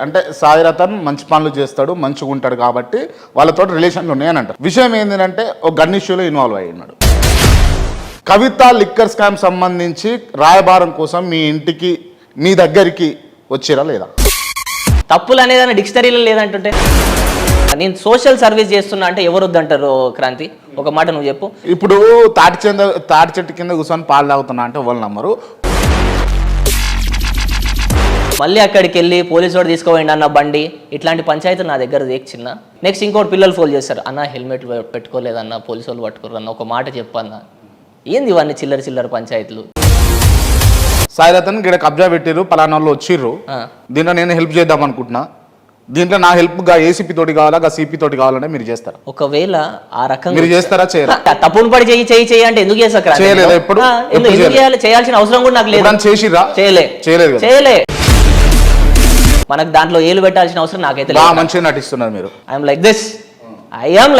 అంటే సాయి రతన్ మంచి పనులు చేస్తాడు, మంచిగా ఉంటాడు కాబట్టి వాళ్ళతో రిలేషన్లు ఉన్నాయని అంటారు. విషయం ఏంటంటే ఒక గన్ ఇష్యూలో ఇన్వాల్వ్ అయి ఉన్నాడు. కవిత లిక్కర్ స్కామ్ సంబంధించి రాయబారం కోసం మీ ఇంటికి మీ దగ్గరికి వచ్చిరా లేదా? తప్పులు అనేది డిక్షనరీలో లేదంటుంటే నేను సోషల్ సర్వీస్ చేస్తున్నా అంటే ఎవరు వద్దంటారు? క్రాంతి, ఒక మాట నువ్వు చెప్పు. ఇప్పుడు తాటి చెట్టు కింద కూర్చొని పాలు తాగుతున్నా అంటే వాళ్ళు నమ్మరు. మళ్ళీ అక్కడికి వెళ్ళి పోలీసు వాడు తీసుకోవండి అన్న బండి, ఇట్లాంటి పంచాయతీ నా దగ్గర చిన్న. నెక్స్ట్ ఇంకోటి పిల్లలు ఫోన్ చేస్తారు, అన్న హెల్మెట్ పెట్టుకోలేదన్న, పోలీసు వాళ్ళు పట్టుకోరన్న, ఒక మాట చెప్పన్న. ఏంది ఇవన్నీ చిల్లర పంచాయతీలు? సాయి రతన్ గిడ కబ్జా పెట్టిర్రు, పలానా వాళ్ళు వచ్చిర్రు, దీంట్లో నేను హెల్ప్ చేద్దాం అనుకుంటున్నా, దీంట్లో నా హెల్ప్ గా ఏసీపీ తోటి కావాలా గా సిపి తోటి కావాలంటే మీరు చేస్తారా? ఒకవేళ ఆ రకంగా మీరు చేస్తారా? చేయరా? తప్పును పడి చెయ్యి అంటే ఎందుకు చేస్తా? చేయలేదు. ఎప్పుడు చేయాల్సిన అవసరం కూడా నాకు లేదు. చేసిరా? చేయలే. మనకు దాంట్లో ఏలు పెట్టాల్సిన అవసరం నాకైతే లేదు. మంచిగా నటిస్తున్నారు మీరు. I am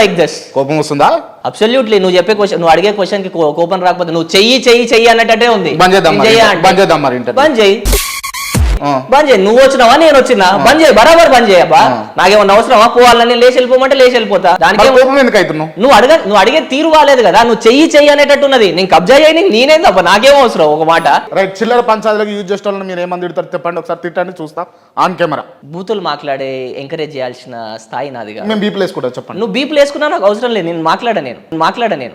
like this. కోపం వస్తుందా? అబ్సల్యూట్లీ. నువ్వు చెప్పే క్వశ్చన్, నువ్వు అడిగే క్వశ్చన్ కి కోపం రాకపోతే నువ్వు చెయ్యి అన్నట్టే ఉంది. బంద్ చేయి. నువ్వు వచ్చినావా నేను వచ్చినా? బంద్ చేయి, బరాబర్ బంద్ చేయబ్బా. నాకేమన్నా అవసరమా? పోవాలని లేచి వెళ్ళిపోమంటే లేచి వెళ్ళిపోతా. దానికి నువ్వు అడిగే తీరు వాలేదు కదా. నువ్వు చెయ్యి అనేటట్టున్నది. నేను కబ్జా చేయని నేనేం తప్ప నాకేమో అవసరం? ఒక మాట రైట్. చిల్లర పంచాయతీలకు యూజ్ చేసే వాళ్ళని మీరు ఏమని తిడతారు చెప్పండి ఒకసారి. తిట్టండి చూస్తాం ఆన్ కెమెరా. బూతులు మాట్లాడే ఎంకరేజ్ చేయాల్సిన స్థాయి నాది. మేము బీపులు వేసుకుంటా చెప్పండి. నువ్వు బీపులు వేసుకున్నా నాకు అవసరం లేదు. నేను మాట్లాడా నేను.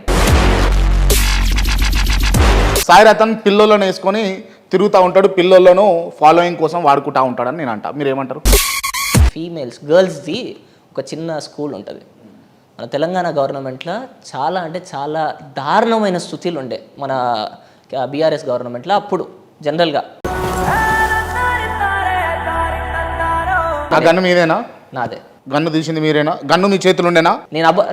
సాయి రతన్ పిల్లలను వేసుకొని తిరుగుతూ ఉంటాడు, పిల్లలను ఫాలోయింగ్ కోసం వాడుకుంటా ఉంటాడని నేను అంటా. మీరు ఏమంటారు? ఫీమేల్స్ గర్ల్స్ది ఒక చిన్న స్కూల్ ఉంటుంది మన తెలంగాణ గవర్నమెంట్లో. చాలా అంటే చాలా దారుణమైన స్థితిలు ఉండే మన బీఆర్ఎస్ గవర్నమెంట్లో అప్పుడు. జనరల్గా ఆ గన్ను మీదేనా? నాదే. గన్ను తీసింది మీరేనా? గన్ను మీ చేతులు ఉండేనా?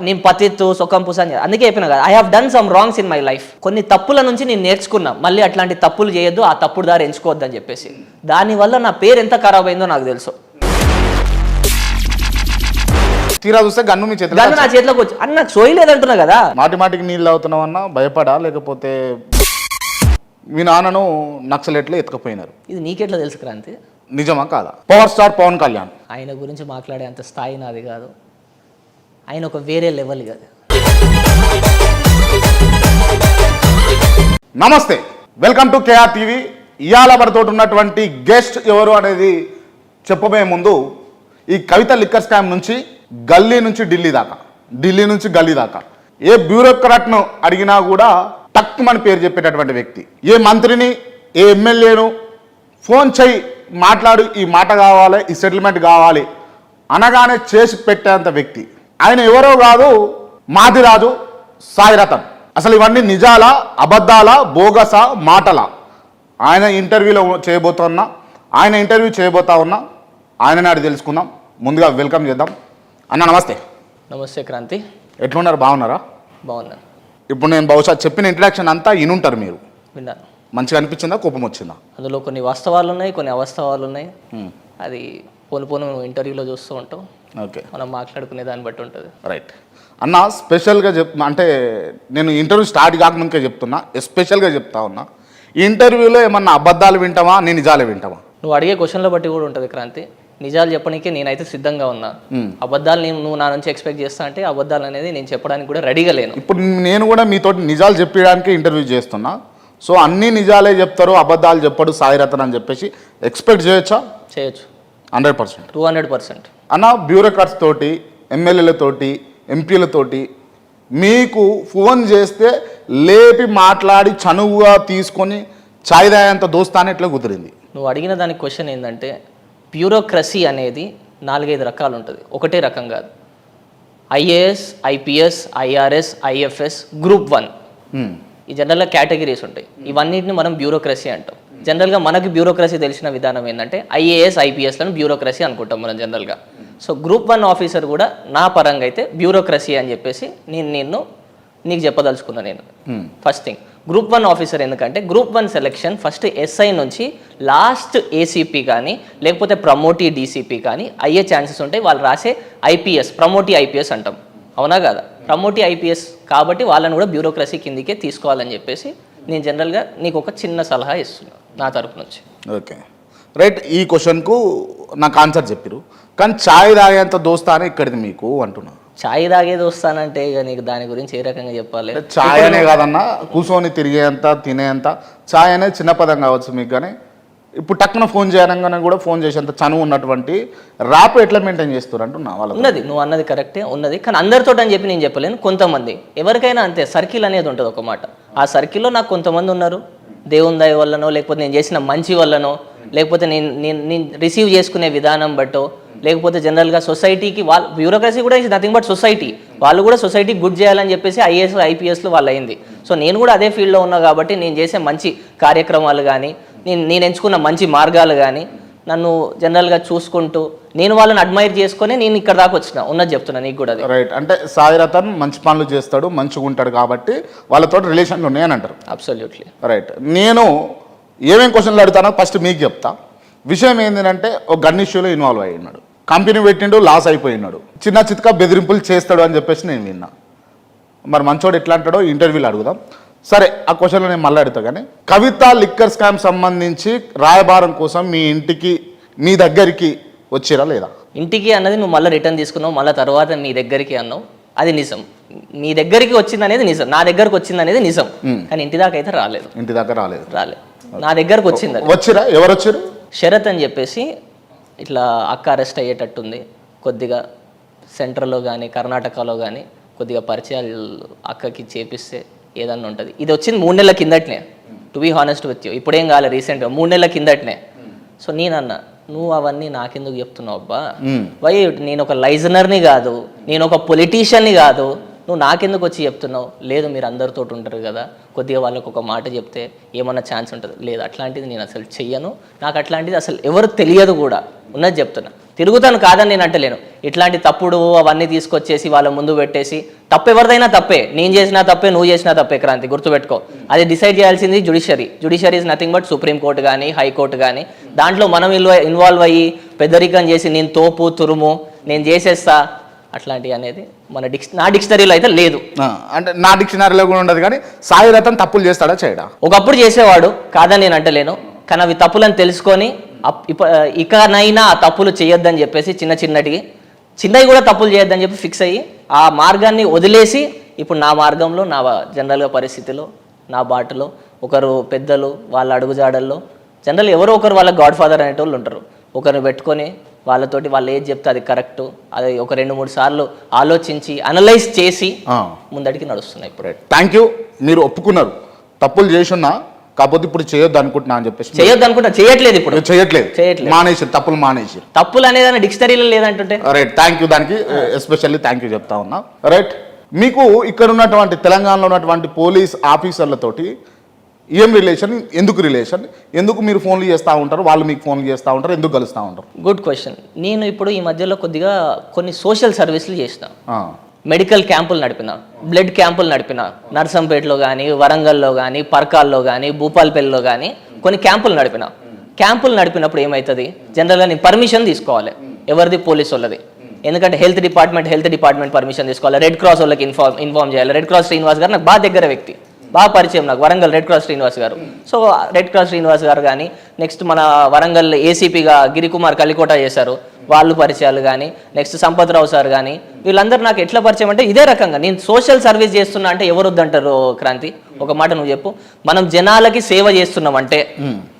నేను పతిత్తు సొక్కం పుసాన్ అందుకే చెప్పిన కదా, I have done some wrongs in my life. కొన్ని తప్పుల నుంచి నేను నేర్చుకున్నా, మళ్ళీ అట్లాంటి తప్పులు చేయొద్దు, ఆ తప్పుడు దారి ఎంచుకోవద్దు అని చెప్పేసి. దానివల్ల నా పేరు ఎంత ఖరాబ్ అయిందో నాకు తెలుసు. తీరా చూస్తే గన్ను మీ చేతిలో, గన్ను నా చేతిలోకి వచ్చి అని నాకు సోయలేదంటున్నా కదా. మాటికి నీళ్ళు అవుతున్నావన్నా భయపడా, లేకపోతే మీ నాన్నను నక్సలెట్లు ఎత్తుకపోయినారు? ఇది నీకెట్లా తెలుసు క్రాంతి? నిజమా కాదా? పవర్ స్టార్ పవన్ కళ్యాణ్ ఆయన గురించి మాట్లాడే అంత స్థాయి నాది కాదు. ఆయన ఒక వేరే లెవెల్ కాదు. నమస్తే, వెల్కమ్ టు కేఆర్ టీవీ. ఇవాళ మనతో ఉన్నటువంటి గెస్ట్ ఎవరు అనేది చెప్పబోయే ముందు, ఈ కవిత లిక్కర్ స్కామ్ నుంచి గల్లీ నుంచి ఢిల్లీ దాకా, ఢిల్లీ నుంచి గల్లీ దాకా ఏ బ్యూరోక్రాట్ను అడిగినా కూడా తక్కువని పేరు చెప్పేటటువంటి వ్యక్తి. ఏ మంత్రిని, ఏ ఎమ్మెల్యేను ఫోన్ చేయి, మాట్లాడు, ఈ మాట కావాలి, ఈ సెటిల్మెంట్ కావాలి అనగానే చేసి పెట్టేంత వ్యక్తి. ఆయన ఎవరో కాదు, మాదిరాజు సాయి రతన్. అసలు ఇవన్నీ నిజాలా, అబద్ధాలా, బోగసా, మాటలా? ఆయన ఇంటర్వ్యూ చేయబోతా ఉన్నా. ఆయన నాడు తెలుసుకుందాం. ముందుగా వెల్కమ్ చేద్దాం. అన్న నమస్తే. నమస్తే క్రాంతి. ఎట్లున్నారు? బాగున్నారా? బాగున్నాను. ఇప్పుడు నేను బహుశా చెప్పిన ఇంట్రడక్షన్ అంతా ఇనుంటారు మీరు. విన్నాను. మంచిగా అనిపించిందా, కోపం వచ్చిందా? అందులో కొన్ని వాస్తవాలు ఉన్నాయి, కొన్ని అవాస్తవాలు ఉన్నాయి. అది పోను ఇంటర్వ్యూలో చూస్తూ ఉంటాం. ఓకే, మనం మాట్లాడుకునే దాన్ని బట్టి ఉంటుంది. రైట్ అన్న. స్పెషల్గా అంటే నేను ఇంటర్వ్యూ స్టార్ట్ కాకముందుకే చెప్తున్నా, ఎస్పెషల్గా చెప్తా ఉన్నా, ఈ ఇంటర్వ్యూలో ఏమన్నా అబద్ధాలు వింటావా, నేను నిజాలే వింటావా? నువ్వు అడిగే క్వశ్చన్ల బట్టి కూడా ఉంటుంది క్రాంతి. నిజాలు చెప్పడానికి నేనైతే సిద్ధంగా ఉన్నా. అబద్ధాలు నువ్వు నా నుంచి ఎక్స్పెక్ట్ చేస్తా అంటే అబద్ధాలు అనేది నేను చెప్పడానికి కూడా రెడీగా లేను. ఇప్పుడు నేను కూడా మీతో నిజాలు చెప్పడానికి ఇంటర్వ్యూ చేస్తున్నా. సో అన్ని నిజాలే చెప్తారు, అబద్ధాలు చెప్పడు సాయి రతన్ అని చెప్పేసి ఎక్స్పెక్ట్ చేయొచ్చా? చేయొచ్చు. 100%, 200%. అన్న, బ్యూరోక్రాట్స్ తోటి, ఎమ్మెల్యేలతోటి, ఎంపీలతోటి మీకు ఫోన్ చేస్తే లేపి మాట్లాడి చనువుగా తీసుకొని ఛాయ్ దాయంత దోస్తానే ఎట్లా కుదిరింది? నువ్వు అడిగిన దానికి క్వశ్చన్ ఏంటంటే, బ్యూరోక్రసీ అనేది 4-5 రకాలు ఉంటుంది, ఒకటే రకం కాదు. IAS, IPS, IRS, IFS, group 1 ఈ జనరల్గా కేటగిరీస్ ఉంటాయి. ఇవన్నిటిని మనం బ్యూరోక్రసీ అంటాం. జనరల్గా మనకి బ్యూరోక్రసీ తెలిసిన విధానం ఏంటంటే ఐఏఎస్, ఐపీఎస్లను బ్యూరోక్రసీ అనుకుంటాం మనం జనరల్గా. సో గ్రూప్ 1 ఆఫీసర్ కూడా నా పరంగా అయితే బ్యూరోక్రసీ అని చెప్పేసి నీకు చెప్పదలుచుకున్నా నేను. ఫస్ట్ థింగ్, గ్రూప్ 1 ఆఫీసర్ ఎందుకంటే గ్రూప్ 1 సెలెక్షన్ ఫస్ట్ ఎస్ఐ నుంచి లాస్ట్ ఏసీపీ కానీ లేకపోతే ప్రమోటీ డీసీపీ కానీ అయ్యే ఛాన్సెస్ ఉంటాయి. వాళ్ళు రాసే ఐపీఎస్, ప్రమోటీ ఐపీఎస్ అంటాం, అవునా కదా? ప్రమోటీ ఐపీఎస్ కాబట్టి వాళ్ళని కూడా బ్యూరోక్రసీ కిందికే తీసుకోవాలని చెప్పేసి నేను జనరల్గా నీకు ఒక చిన్న సలహా ఇస్తున్నాను నా తరపు నుంచి. ఓకే, రైట్, ఈ క్వశ్చన్కు నాకు ఆన్సర్ చెప్పిరు, కానీ ఛాయ్ తాగేంత దోస్తా అని ఇక్కడిది మీకు అంటున్నా. ఛాయ్ తాగేది వస్తానంటే ఇక నీకు దాని గురించి ఏ రకంగా చెప్పాలి? ఛాయ్ అనే కాదన్నా, కూర్చొని తిరిగేంత తినేంత ఛాయ్ అనేది చిన్న పదం కావచ్చు మీకు, కానీ ఇప్పుడు టక్కున ఫోన్ చేయడంగానే కూడా ఫోన్ చేసేంత చనువు ఉన్నటువంటి ర్యాప్ ఎట్లా మెయింటైన్ చేస్తారు అంటున్నా వాళ్ళు. ఉన్నది, నువ్వు అన్నది కరెక్టే ఉన్నది, కానీ అందరితో అని చెప్పి నేను చెప్పలేను. కొంతమంది ఎవరికైనా అంతే, సర్కిల్ అనేది ఉంటుంది ఒక మాట. ఆ సర్కిల్లో నాకు కొంతమంది ఉన్నారు, దేవుని దయ వల్లనో లేకపోతే నేను చేసిన మంచి వల్లనో లేకపోతే నేను రిసీవ్ చేసుకునే విధానం బట్టో లేకపోతే జనరల్గా సొసైటీకి వాళ్ళ బ్యూరోక్రసీ కూడా ఇస్ నథింగ్ బట్ సొసైటీ, వాళ్ళు కూడా సొసైటీకి గుడ్ చేయాలని చెప్పేసి ఐఏఎస్ ఐపీఎస్లు వాళ్ళు అయింది. సో నేను కూడా అదే ఫీల్డ్లో ఉన్నా కాబట్టి నేను చేసే మంచి కార్యక్రమాలు కానీ నేను ఎంచుకున్న మంచి మార్గాలు కానీ నన్ను జనరల్గా చూసుకుంటూ నేను వాళ్ళని అడ్మైర్ చేసుకొని నేను ఇక్కడ దాకా వచ్చిన ఉన్నది చెప్తున్నా నీకు కూడా. రైట్, అంటే సాయి రతన్ మంచి పనులు చేస్తాడు, మంచిగా ఉంటాడు కాబట్టి వాళ్ళతో రిలేషన్లు ఉన్నాయని అంటారు. Absolutely right. నేను ఏమేమి క్వశ్చన్లు అడుగుతానో ఫస్ట్ మీకు చెప్తా. విషయం ఏంటంటే ఒక గన్ ఇష్యూలో ఇన్వాల్వ్ అయ్యి ఉన్నాడు, కంపెనీ పెట్టిండు, లాస్ అయిపోయినాడు, చిన్న చితక బెదిరింపులు చేస్తాడు అని చెప్పేసి నేను విన్నా. మరి మంచోడు ఎట్లా అంటాడో ఇంటర్వ్యూలు అడుగుదాం. సరే, ఆ క్వశ్చన్లో నేను మళ్ళీ అడుగుతా. కానీ కవిత లిక్కర్ స్కామ్ సంబంధించి రాయబారం కోసం మీ ఇంటికి మీ దగ్గరికి వచ్చిరా లేదా? ఇంటికి అన్నది నువ్వు మళ్ళీ రిటర్న్ తీసుకున్నావు, మళ్ళీ తర్వాత మీ దగ్గరికి అన్నావు, అది నిజం. మీ దగ్గరికి వచ్చింది అనేది నిజం, నా దగ్గరకు వచ్చింది అనేది నిజం, కానీ ఇంటి దాకా అయితే రాలేదు. ఇంటి దాకా రాలేదు. నా దగ్గరకు వచ్చింది. వచ్చిరా? ఎవరు వచ్చారు? శరత్ అని చెప్పేసి ఇట్లా అక్క అరెస్ట్ అయ్యేటట్టుంది, కొద్దిగా సెంట్రల్లో కానీ కర్ణాటకలో కానీ కొద్దిగా పరిచయాలు అక్కకి చేపిస్తే ఏదన్నా ఉంటుంది. ఇది వచ్చింది 3 నెలల కిందటనే, to be honest with you. ఇప్పుడేం కాలేదు, రీసెంట్గా 3 నెలల కిందటనే. సో నేనన్నా నువ్వు అవన్నీ నాకెందుకు చెప్తున్నావు అబ్బా, వై? నేను ఒక లైజనర్ని కాదు, నేను ఒక పొలిటీషియన్ని కాదు, నువ్వు నాకెందుకు వచ్చి చెప్తున్నావు? లేదు, మీరు అందరితో ఉంటారు కదా, కొద్దిగా వాళ్ళకు ఒక మాట చెప్తే ఏమన్నా ఛాన్స్ ఉంటుంది. లేదు, అట్లాంటిది నేను అసలు చెయ్యను, నాకు అట్లాంటిది అసలు ఎవరు తెలియదు కూడా, ఉన్నది చెప్తున్నా. తిరుగుతాను కాదని నేను అంటలేను. ఇట్లాంటి తప్పుడు అవన్నీ తీసుకొచ్చేసి వాళ్ళ ముందు పెట్టేసి, తప్పు ఎవరిదైనా తప్పే, నేను చేసినా తప్పే, నువ్వు చేసినా తప్పే క్రాంతి, గుర్తుపెట్టుకో. అది డిసైడ్ చేయాల్సింది judiciary. Judiciary is nothing but supreme court కానీ హైకోర్టు కానీ. దాంట్లో మనం ఇన్వాల్వ్ అయ్యి పెద్దరికం చేసి నేను తోపు తురుము నేను చేసేస్తా అట్లాంటివి అనేది నా డిక్షనరీలో అయితే లేదు. అంటే నా డిక్షనరీలో కూడా ఉండదు. కానీ సాయి రతన్ తప్పులు చేస్తాడా చేయడా? ఒకప్పుడు చేసేవాడు, కాదని నేను అంటలేను, కానీ అవి తప్పులని తెలుసుకొని ఇకనైనా ఆ తప్పులు చేయొద్దని చెప్పేసి చిన్నవి కూడా తప్పులు చేయొద్దని చెప్పి ఫిక్స్ అయ్యి ఆ మార్గాన్ని వదిలేసి ఇప్పుడు నా మార్గంలో నా జనరల్గా పరిస్థితిలో నా బాటలో ఒకరు పెద్దలు వాళ్ళ అడుగుజాడల్లో జనరల్ ఎవరో ఒకరు వాళ్ళ గాడ్ ఫాదర్ అనేటోళ్ళు ఉంటారు, ఒకరిని పెట్టుకొని వాళ్ళతోటి వాళ్ళు ఏది చెప్తే అది కరెక్టు, అది ఒక 2-3 సార్లు ఆలోచించి అనలైజ్ చేసి ముందడికి నడుస్తున్నాయి ఇప్పుడు. థ్యాంక్ యూ, మీరు ఒప్పుకున్నారు తప్పులు చేసున్నా, కాకపోతే ఇప్పుడు చేయొద్దు అనుకుంటున్నా అని చెప్పేసి. చేయొద్దు అనుకుంటా, చేయట్లేదు, ఇప్పుడు చేయట్లేదు, మానేసి తప్పులు మానేసి. తప్పులు అనేది డిక్షనరీలో లేదంటుంటే. రైట్, థ్యాంక్ యూ, దానికి ఎస్పెషల్లీ థ్యాంక్ యూ చెప్తా ఉన్నా. రైట్, మీకు ఇక్కడ ఉన్నటువంటి తెలంగాణలో ఉన్నటువంటి పోలీస్ ఆఫీసర్లతోటి ఏం రిలేషన్, ఎందుకు మీరు ఫోన్లు చేస్తూ ఉంటారు, వాళ్ళు మీకు ఫోన్లు చేస్తూ ఉంటారు, ఎందుకు కలుస్తూ ఉంటారు? Good question. నేను ఇప్పుడు ఈ మధ్యలో కొద్దిగా కొన్ని సోషల్ సర్వీసులు చేసిన, మెడికల్ క్యాంపులు నడిపిన, బ్లడ్ క్యాంపులు నడిపిన, నర్సంపేటలో కానీ వరంగల్లో కానీ పర్కాల్లో కానీ భూపాల్పల్లిలో కానీ కొన్ని క్యాంపులు నడిపినప్పుడు ఏమవుతుంది, జనరల్గా నేను పర్మిషన్ తీసుకోవాలి, ఎవరిది? పోలీసు వాళ్ళది. ఎందుకంటే హెల్త్ డిపార్ట్మెంట్ పర్మిషన్ తీసుకోవాలి, రెడ్ క్రాస్ వాళ్ళకి ఇన్ఫార్మ్ చేయాలి. రెడ్ క్రాస్ శ్రీనివాస్ గారు నాకు బాగా దగ్గర వ్యక్తి, బాగా పరిచయం నాకు, వరంగల్ రెడ్ క్రాస్ శ్రీనివాస్ గారు. సో రెడ్ క్రాస్ శ్రీనివాస్ గారు కానీ నెక్స్ట్ మన వరంగల్ ఏసీపీగా గిరికుమార్ కలికోట చేశారు, వాళ్ళు పరిచయాలు కానీ నెక్స్ట్ సంపత్రావు సార్ కానీ వీళ్ళందరూ నాకు ఎట్లా పరిచయం అంటే ఇదే రకంగా నేను సోషల్ సర్వీస్ చేస్తున్నా అంటే ఎవరు వద్దంటారు క్రాంతి? ఒక మాట నువ్వు చెప్పు, మనం జనాలకి సేవ చేస్తున్నాం అంటే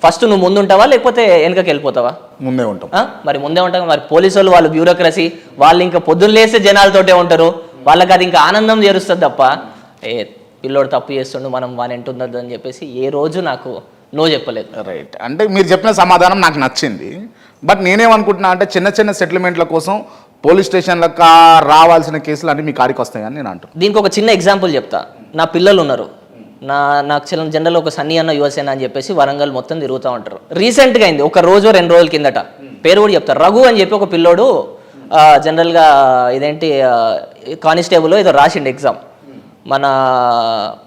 ఫస్ట్ నువ్వు ముందుంటావా లేకపోతే వెనకకి వెళ్ళిపోతావా? ముందే ఉంటాం. మరి ముందే ఉంటాం. మరి పోలీసు వాళ్ళు బ్యూరోక్రసీ వాళ్ళు ఇంకా పొద్దున్న లేస్తే జనాలతోటే ఉంటారు, వాళ్ళకి అది ఇంకా ఆనందం చేరుస్తుంది తప్ప పిల్లోడు తప్పు చేస్తుండు మనం వాని ఎంటుండదు అని చెప్పేసి ఏ రోజు నాకు నో చెప్పలేదు. రైట్, అంటే మీరు చెప్పిన సమాధానం నాకు నచ్చింది. బట్ నేనేమనుకుంటున్నా అంటే చిన్న సెటిల్మెంట్ల కోసం పోలీస్ స్టేషన్లకు రావాల్సిన కేసులు అన్నీ మీ కాడికి వస్తాయని నేను అంటాను. దీనికి ఒక చిన్న ఎగ్జాంపుల్ చెప్తా. నా పిల్లలు ఉన్నారు, నాకు జనరల్ ఒక సన్నీ అన్న యువసేన అని చెప్పేసి వరంగల్ మొత్తం తిరుగుతూ ఉంటారు. రీసెంట్గా అయింది, 1 రోజు 2 రోజుల కిందట, పేరు కూడా చెప్తారు, రఘు అని చెప్పి ఒక పిల్లోడు జనరల్గా ఇదేంటి కానిస్టేబుల్ ఏదో రాసిండు ఎగ్జామ్. మన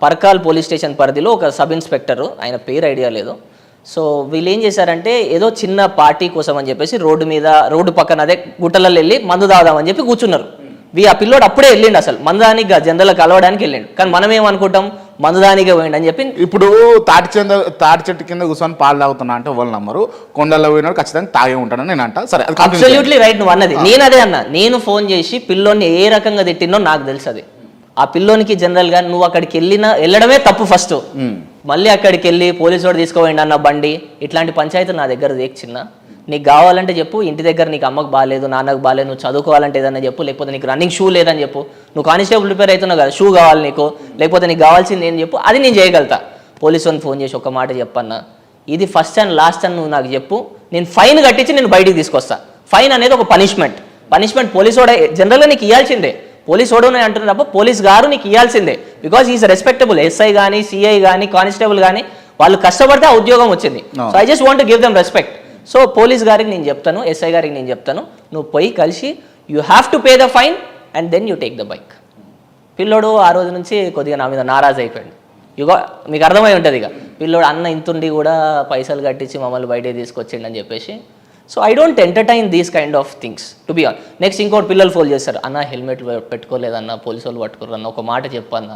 పర్కాల్ పోలీస్ స్టేషన్ పరిధిలో ఒక సబ్ ఇన్స్పెక్టరు, ఆయన పేరు ఐడియా లేదు. సో వీళ్ళు ఏం చేశారంటే ఏదో చిన్న పార్టీ కోసం అని చెప్పేసి రోడ్డు పక్కన అదే గుట్టలలో వెళ్ళి మందు తాగుదామని చెప్పి కూర్చున్నారు. ఆ పిల్లోడు అప్పుడే వెళ్ళిండు, అసలు మందానికి జనరల్గా కలవడానికి వెళ్ళిండు. కానీ మనం ఏమనుకుంటాం, మందుదానికే పోయిండు అని చెప్పి ఇప్పుడు తాటి చెట్టు కింద కూర్చొని పాలు తాగుతున్నా అంటే వాళ్ళు నమ్మరు, కొండల్లో పోయినాడు ఖచ్చితంగా తాగే ఉంటానని నేను అంటా. సరే, అది continue చేయండి. అబ్సల్యూట్లీ రైట్ నువ్వు అన్నది. నేను అదే అన్నా, నేను ఫోన్ చేసి పిల్లోని ఏ రకంగా తిట్టినో నాకు తెలుసు. అది ఆ పిల్లోనికి జనరల్గా నువ్వు అక్కడికి వెళ్ళడమే తప్పు ఫస్ట్. మళ్ళీ అక్కడికి వెళ్ళి పోలీసు వాడు తీసుకోపోయిండు అన్న బండి, ఇట్లాంటి పంచాయతీ నా దగ్గర చిన్న. నీకు కావాలంటే చెప్పు, ఇంటి దగ్గర నీకు అమ్మకు బాగాలేదు, నాన్నకు బాగాలేదు, నువ్వు చదువుకోవాలంటే ఏదన్నా చెప్పు, లేకపోతే నీకు రన్నింగ్ షూ లేదని చెప్పు, నువ్వు కానిస్టేబుల్ ప్రిపేర్ అవుతున్నావు కదా, షూ కావాలి నీకు, లేకపోతే నీకు కావాల్సింది ఏం చెప్పు, అది నేను చేయగలుగుతా. పోలీసు వాడిని ఫోన్ చేసి ఒక మాట చెప్పన్నా, ఇది ఫస్ట్ అండ్ లాస్ట్ అని నువ్వు నాకు చెప్పు, నేను ఫైన్ కట్టించి నేను బయటికి తీసుకొస్తా. ఫైన్ అనేది ఒక పనిష్మెంట్ పోలీసు వాడే జనరల్గా నీకు ఇవ్వాల్సిందే. పోలీసు వాడు అంటున్నారు తప్ప పోలీస్ గారు నీకు ఇవ్వాల్సిందే. Because is respectable. ఎస్ఐ కానీ, సిఐ కానీ, కానిస్టేబుల్ కానీ వాళ్ళు కష్టపడితే ఆ ఉద్యోగం వచ్చింది. So I just want to give them respect. So police గారికి నేను చెప్తాను, ఎస్ఐ గారికి నేను చెప్తాను, నువ్వు పోయి కలిసి you have to pay the fine and then you take the bike. పిల్లోడు ఆ రోజు నుంచి కొద్దిగా నా మీద నారాజ్ అయిపోయాడు. మీకు అర్థమై ఉంటుంది ఇక పిల్లోడు అన్న ఇంతుండి కూడా పైసలు కట్టించి మమ్మల్ని బయటకు తీసుకొచ్చిండు అని చెప్పేసి. So I don't entertain these kind of things to be on. Next ఇంకోటి పిల్లలు ఫోన్ చేస్తారు, అన్న హెల్మెట్ పెట్టుకోలేదన్న, పోలీసు వాళ్ళు పట్టుకోరన్న, ఒక మాట చెప్పన్న.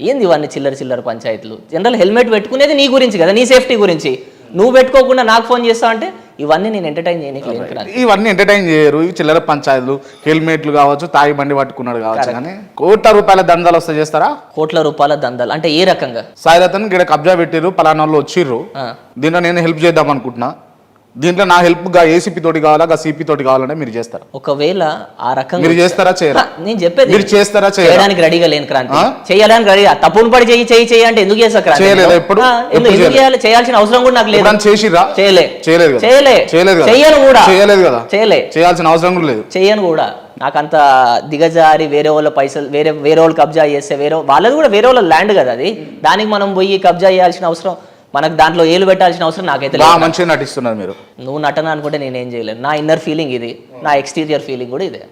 ఏంది ఇవన్నీ చిల్లర పంచాయతీలు? జనరల్ హెల్మెట్ పెట్టుకునేది నీ గురించి కదా, నీ సేఫ్టీ గురించి. నువ్వు పెట్టుకోకుండా నాకు ఫోన్ చేస్తావు అంటే ఇవన్నీ నేను ఎంటర్టైన్ చేయడానికి. ఇవన్నీ ఎంటర్టైన్ చేయరు. ఈ చిల్లర పంచాయతీలు, హెల్మెట్లు కావచ్చు, తాగి బండి పట్టుకున్నాడు కావచ్చు, కానీ కోట్ల రూపాయల దందాలు వస్తే చేస్తారా? కోట్ల రూపాయల దందాలు అంటే ఏ రకంగా? సాయిరతన్ గిడ కబ్జా పెట్టిర్రు, పలానా వాళ్ళు వచ్చిర్రు, దీంట్లో నేను హెల్ప్ చేద్దాం అనుకుంటున్నా, దీంట్లో నా హెల్ప్ గా ఏసీపీ తోటి కావాలా, సిపి తోటి కావాలంటే మీరు చేస్తారా? ఒకవేళ ఆ రకంగా మీరు చేస్తారా? చేయరా? నేను చెప్పేది మీరు చేస్తారా? చేయడానికి రెడీగా లేని క్రాంతి, చేయడానికి రెడీ. తప్పును పడి చెయ్యి అంటే ఎందుకు చేస్తా క్రాంతి? చేయలేదు ఎప్పుడు? ఎందుకు చేయాలి? చేయాల్సిన అవసరం కూడా నాకు లేదు. చేసిరా? చేయలేదు చెయ్యను కూడా. చేయలేదు కదా? చేయాల్సిన అవసరం కూడా లేదు. చెయ్యను కూడా. నాకంత దిగజారి వేరే వాళ్ళ పైసలు వేరే వాళ్ళు కబ్జా చేస్తే వాళ్ళది కూడా వేరే వాళ్ళ ల్యాండ్ కదా అది, దానికి మనం పోయి కబ్జా చేయాల్సిన అవసరం, మనకు దాంట్లో ఏలు పెట్టాల్సిన అవసరం నాకైతే లేదు. మంచిగా నటిస్తున్నారు మీరు. నువ్వు నటన అనుకుంటే నేనేం చేయలేను. నా ఇన్నర్ ఫీలింగ్ ఇది, నా ఎక్స్టీరియర్ ఫీలింగ్ కూడా ఇదే.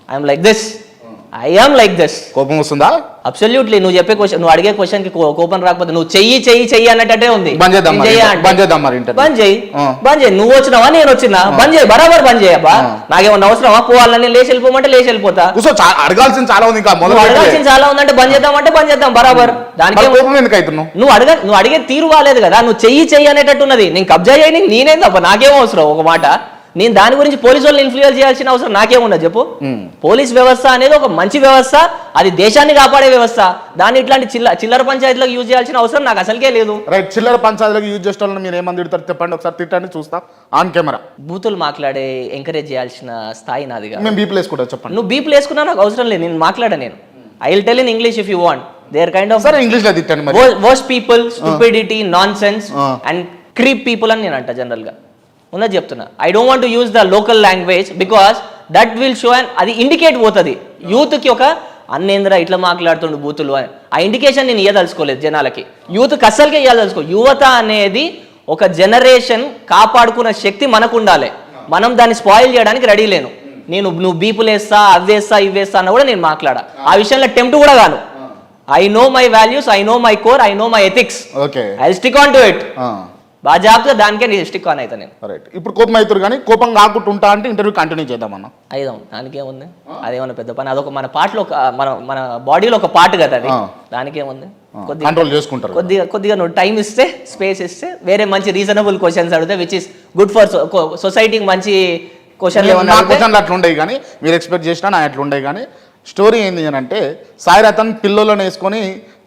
I'm like this. కోపం వస్తుందా? అబ్సల్యూట్లీ. నువ్వు చెప్పే క్వశ్చన్, నువ్వు అడిగే క్వశ్చన్ కి కోపం రాకపోతే నువ్వు చెయ్యి అన్నట్టే ఉంది. బంద్ చేయి. నువ్వు వచ్చినావా, నేను వచ్చినా? బంద్ చేయి, బరాబర్ బంద్ చేయబ్బా. నాకేమన్నా అవసరమా? పోవాలని లేచి వెళ్ళిపోమంటే లేచి వెళ్ళిపోతా. అడగాల్సింది చాలా ఉంది, అడగాల్సింది చాలా ఉందంటే బంద్ చేద్దాం బరాబర్. దానికి నువ్వు అడిగే తీరు బాలేదు కదా. నువ్వు చెయ్యి అనేటట్టున్నది. నేను కబ్జా చేయని నేనేం తప్ప నాకేమో అవసరం? ఒక మాట, నేను దాని గురించి పోలీసు వాళ్ళని ఇన్ఫ్లుయెన్స్ చేయాల్సిన అవసరం నాకేమున్నది చెప్పు? పోలీస్ వ్యవస్థ అనేది ఒక మంచి వ్యవస్థ, అది దేశాన్ని కాపాడే వ్యవస్థ. దాన్ని ఇట్లాంటి చిల్లర పంచాయతీలకు యూజ్ చేయాల్సిన అవసరం నాకు అసలుకే లేదు. రైట్. చిల్లర పంచాయతీలకు యూజ్ చేసిన వాళ్ళని మీరు ఏమని తిడతారు చెప్పండి ఒకసారి, తిట్టండి చూస్తాం ఆన్ కెమెరా. బూతులు మాట్లాడే ఎంకరేజ్ చేయాల్సిన స్థాయి నాదిగా. మేము బీపులు వేసుకుంటా చెప్పండి. నువ్వు బీపులు వేసుకున్నా నాకు అవసరం లేదు, నేను మాట్లాడా. నేను I will tell in English if you want. There kind of English లో తిట్టండి మరి. Worst people, stupidity, nonsense and creep people అని నేను అంట జనరల్ గా ఉన్నది చెప్తున్నా. I don't want to use the local language because that will show and అది ఇండికేట్ పోతుంది యూత్ కి. ఒక అన్నేంద్ర ఇట్లా మాట్లాడుతుండు బూతులు అని ఆ ఇండికేషన్ నేను ఇవ్వదలుచుకోలేదు జనాలకి. యూత్కి అస్సలకే ఇవ్వదలుచుకో. యువత అనేది ఒక జనరేషన్ కాపాడుకున్న శక్తి మనకు ఉండాలి. మనం దాన్ని స్పాయిల్ చేయడానికి రెడీ లేను. నువ్వు బీపులు వేస్తా, అవేస్తా, ఇవేస్తా అన్న కూడా నేను మాట్లాడా. ఆ విషయంలో టెంప్ట్ కూడా కాను. I know my values, I know my core, I know my ethics. Okay. I'll stick on to it. బాజాబ్గా దానికే నేను స్టిక్ ఆన్ అవుతా నేను. రైట్. ఇప్పుడు కోపం అవుతారు కానీ కోపం కాకుండా ఉంటా అంటే ఇంటర్వ్యూ కంటిన్యూ చేద్దామన్నా. అయిదాం, దానికేముంది? అదేమన్నా పెద్ద పని. అదొక మన పాటలో మన బాడీలో ఒక పార్ట్ కదా అది. దానికేముంది? కంట్రోల్ చేసుకుంటారు. కొద్దిగా నువ్వు టైం ఇస్తే, స్పేస్ ఇస్తే, వేరే మంచి రీజనబుల్ క్వశ్చన్స్ అడిగితే విచ్ ఇస్ గుడ్ ఫర్ సొసైటీకి మంచి క్వశ్చన్లు ఏమన్నా. క్వశ్చన్లు అట్లా ఉండేవి కానీ మీరు ఎక్స్పెక్ట్ చేసినా నా అట్లా ఉండేవి కానీ స్టోరీ ఏంది అని అంటే సాయిరతన్ పిల్లలను వేసుకొని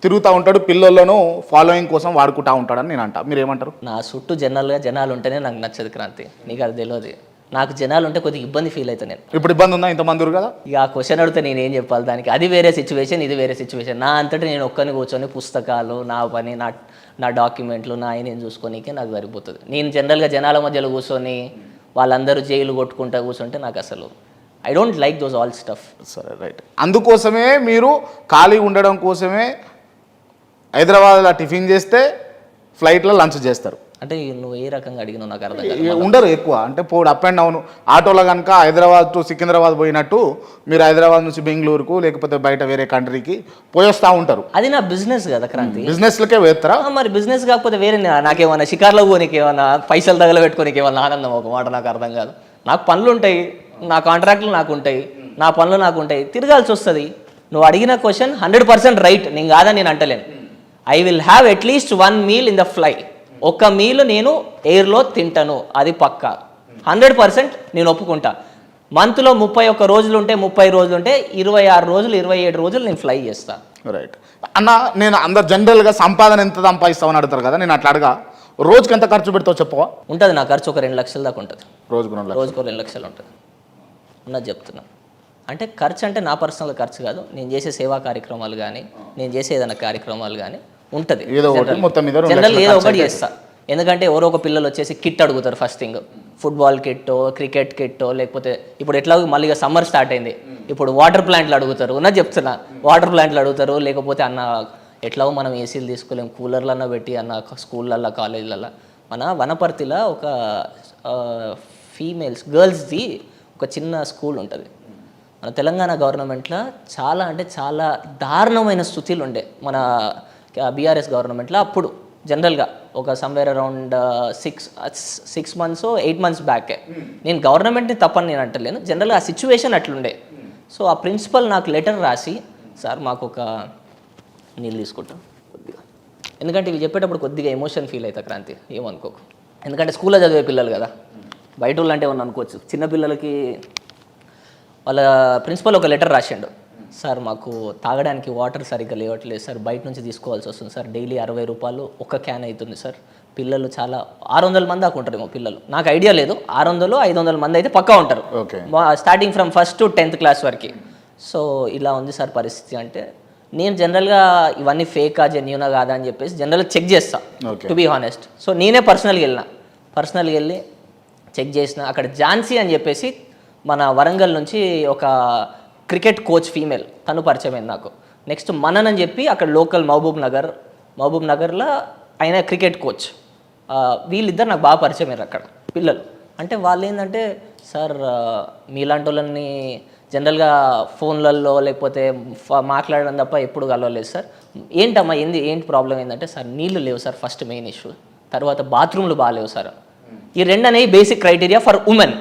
తిరుగుతూ ఉంటాడు, పిల్లలను ఫాలోయింగ్ కోసం వాడుకుంటా ఉంటాడని నేను అంటా. మీరు ఏమంటారు? నా చుట్టూ జనాలు ఉంటేనే నాకు నచ్చదు క్రాంతి. నీకు అది తెలియదు. నాకు జనాలు ఉంటే కొద్దిగా ఇబ్బంది ఫీల్ అవుతాను నేను. ఇప్పుడు ఇబ్బంది ఉందా? ఇంతమంది కదా. ఇక ఆ క్వశ్చన్ అడిగితే నేను ఏం చెప్పాలి దానికి? అది వేరే సిచ్యువేషన్, ఇది వేరే సిచ్యువేషన్. నా అంతటా నేను ఒక్కరిని కూర్చొని పుస్తకాలు, నా పని, నా డాక్యుమెంట్లు, నా ఆయన చూసుకోనికే నాకు సరిపోతుంది. నేను జనరల్గా జనాల మధ్యలో కూర్చొని వాళ్ళందరూ జైలు కొట్టుకుంటా కూర్చుంటే నాకు అసలు I don't like those all stuff. సరే, రైట్. అందుకోసమే మీరు ఖాళీ ఉండడం కోసమే హైదరాబాద్లో టిఫిన్ చేస్తే ఫ్లైట్లో లంచ్ చేస్తారు. అంటే నువ్వు ఏ రకంగా అడిగినావు నాకు అర్థం కాదు. ఉండరు ఎక్కువ అంటే పోడు అప్ అండ్ డౌన్ ఆటోలో కనుక హైదరాబాద్ టు సికింద్రాబాద్ పోయినట్టు మీరు హైదరాబాద్ నుంచి బెంగళూరుకు లేకపోతే బయట వేరే కంట్రీకి పోయేస్తూ ఉంటారు. అది నా బిజినెస్ కదా క్రాంతి. బిజినెస్లకే వేస్తారా? మరి బిజినెస్ కాకపోతే వేరే నాకేమన్నా షికార్లో పోనీకి ఏమన్నా పైసలు తగలబెట్టుకోనికి ఏమన్నా ఆనందం? ఒక మాట నాకు అర్థం కాదు. నాకు పనులు ఉంటాయి, నా కాంట్రాక్ట్లు నాకు ఉంటాయి, నా పనులు నాకు ఉంటాయి, తిరగాల్సి వస్తుంది. నువ్వు అడిగిన క్వశ్చన్ 100% రైట్, నేను కాదని నేను అంటలేను. I will have at least 1 meal in the fly. ఒక మీల్ నేను ఎయిర్లో తింటాను, అది పక్కా 100% నేను ఒప్పుకుంటా. మంత్లో 31 రోజులు ఉంటే 30 రోజులు ఉంటే 26 రోజులు 27 రోజులు నేను ఫ్లై చేస్తా. రైట్ అన్న, నేను అందరు జనరల్గా సంపాదన ఎంత సంపాదిస్తామని అడుగుతారు కదా, నేను అట్లా అడగా రోజుకి ఎంత ఖర్చు పెడతావు చెప్పవా? ఉంటుంది నా ఖర్చు ఒక 2 లక్షల దాకా ఉంటుంది. రోజుకు 2 లక్షలు ఉంటుంది ఉన్నది చెప్తున్నా. అంటే ఖర్చు అంటే నా పర్సనల్ ఖర్చు కాదు, నేను చేసే సేవా కార్యక్రమాలు కానీ నేను చేసే ఏదైనా కార్యక్రమాలు కానీ ఉంటుంది. జనరల్ ఏదో ఒకటి చేస్తా. ఎందుకంటే ఎవరో ఒక పిల్లలు వచ్చేసి కిట్ అడుగుతారు. ఫస్ట్ థింగ్ ఫుట్బాల్ కిట్టో క్రికెట్ కిట్టో, లేకపోతే ఇప్పుడు ఎట్లా మళ్ళీ సమ్మర్ స్టార్ట్ అయింది, ఇప్పుడు వాటర్ ప్లాంట్లు అడుగుతారు. ఉన్నది చెప్తున్నా, వాటర్ ప్లాంట్లు అడుగుతారు. లేకపోతే అన్న ఎట్లాగో మనం ఏసీలు తీసుకోలేము, కూలర్లన్నా పెట్టి అన్న స్కూళ్ళల్లో కాలేజీలలో. మన వనపర్తిలో ఒక గర్ల్స్ది ఒక చిన్న స్కూల్ ఉంటుంది. మన తెలంగాణ గవర్నమెంట్లో చాలా అంటే చాలా దారుణమైన స్థితిలు ఉండే మన బీఆర్ఎస్ గవర్నమెంట్లో. అప్పుడు జనరల్గా ఒక సమ్వేర్ అరౌండ్ 6 months 8 months బ్యాకే. నేను గవర్నమెంట్ని తప్పని నేను అంటలేను, జనరల్గా ఆ సిచ్యువేషన్ అట్లుండే. సో ఆ ప్రిన్సిపల్ నాకు లెటర్ రాసి, సార్ మాకు ఒక నీళ్ళు తీసుకుంటాం కొద్దిగా, ఎందుకంటే ఇవి చెప్పేటప్పుడు కొద్దిగా ఎమోషన్ ఫీల్ అవుతా క్రాంతి, ఏమనుకోకు. ఎందుకంటే స్కూల్లో చదివే పిల్లలు కదా, బయట వాళ్ళు అంటే ఏమన్నా అనుకోవచ్చు. చిన్నపిల్లలకి వాళ్ళ ప్రిన్సిపల్ ఒక లెటర్ రాసిండు, సార్ మాకు తాగడానికి వాటర్ సరిగ్గా లేవట్లేదు సార్, బయట నుంచి తీసుకోవాల్సి వస్తుంది సార్, డైలీ 60 రూపాయలు ఒక్క క్యాన్ అవుతుంది సార్, పిల్లలు చాలా 600 మంది దాకా ఉంటారేమో పిల్లలు, నాకు ఐడియా లేదు, 600-500 మంది అయితే పక్కా ఉంటారు, starting from 1st to 10th class వరకు. సో ఇలా ఉంది సార్ పరిస్థితి. అంటే నేను జనరల్గా ఇవన్నీ ఫేకా జెన్యూనా కాదా అని చెప్పేసి జనరల్గా చెక్ చేస్తా, టు బీ హానెస్ట్. సో నేనే పర్సనల్గా వెళ్ళి చెక్ చేసిన. అక్కడ ఝాన్సీ అని చెప్పేసి మన వరంగల్ నుంచి ఒక క్రికెట్ కోచ్ ఫీమేల్, తను పరిచయం అయింది నాకు. నెక్స్ట్ మనన్ అని చెప్పి అక్కడ లోకల్ మహబూబ్ నగర్లో ఆయన క్రికెట్ కోచ్. వీళ్ళిద్దరు నాకు బాగా పరిచయం అయ్యారు అక్కడ పిల్లలు. అంటే వాళ్ళు ఏంటంటే, సార్ మీలాంటి వాళ్ళని జనరల్గా ఫోన్లలో లేకపోతే మాట్లాడడం తప్ప ఎప్పుడు కలవలేదు సార్, ఏంటమ్మా ఏంటి ప్రాబ్లం ఏంటంటే, సార్ నీళ్ళు లేవు సార్ ఫస్ట్ మెయిన్ ఇష్యూ, తర్వాత బాత్రూమ్లు బాగాలేవు సార్. ఈ రెండు అనేవి basic criteria for women.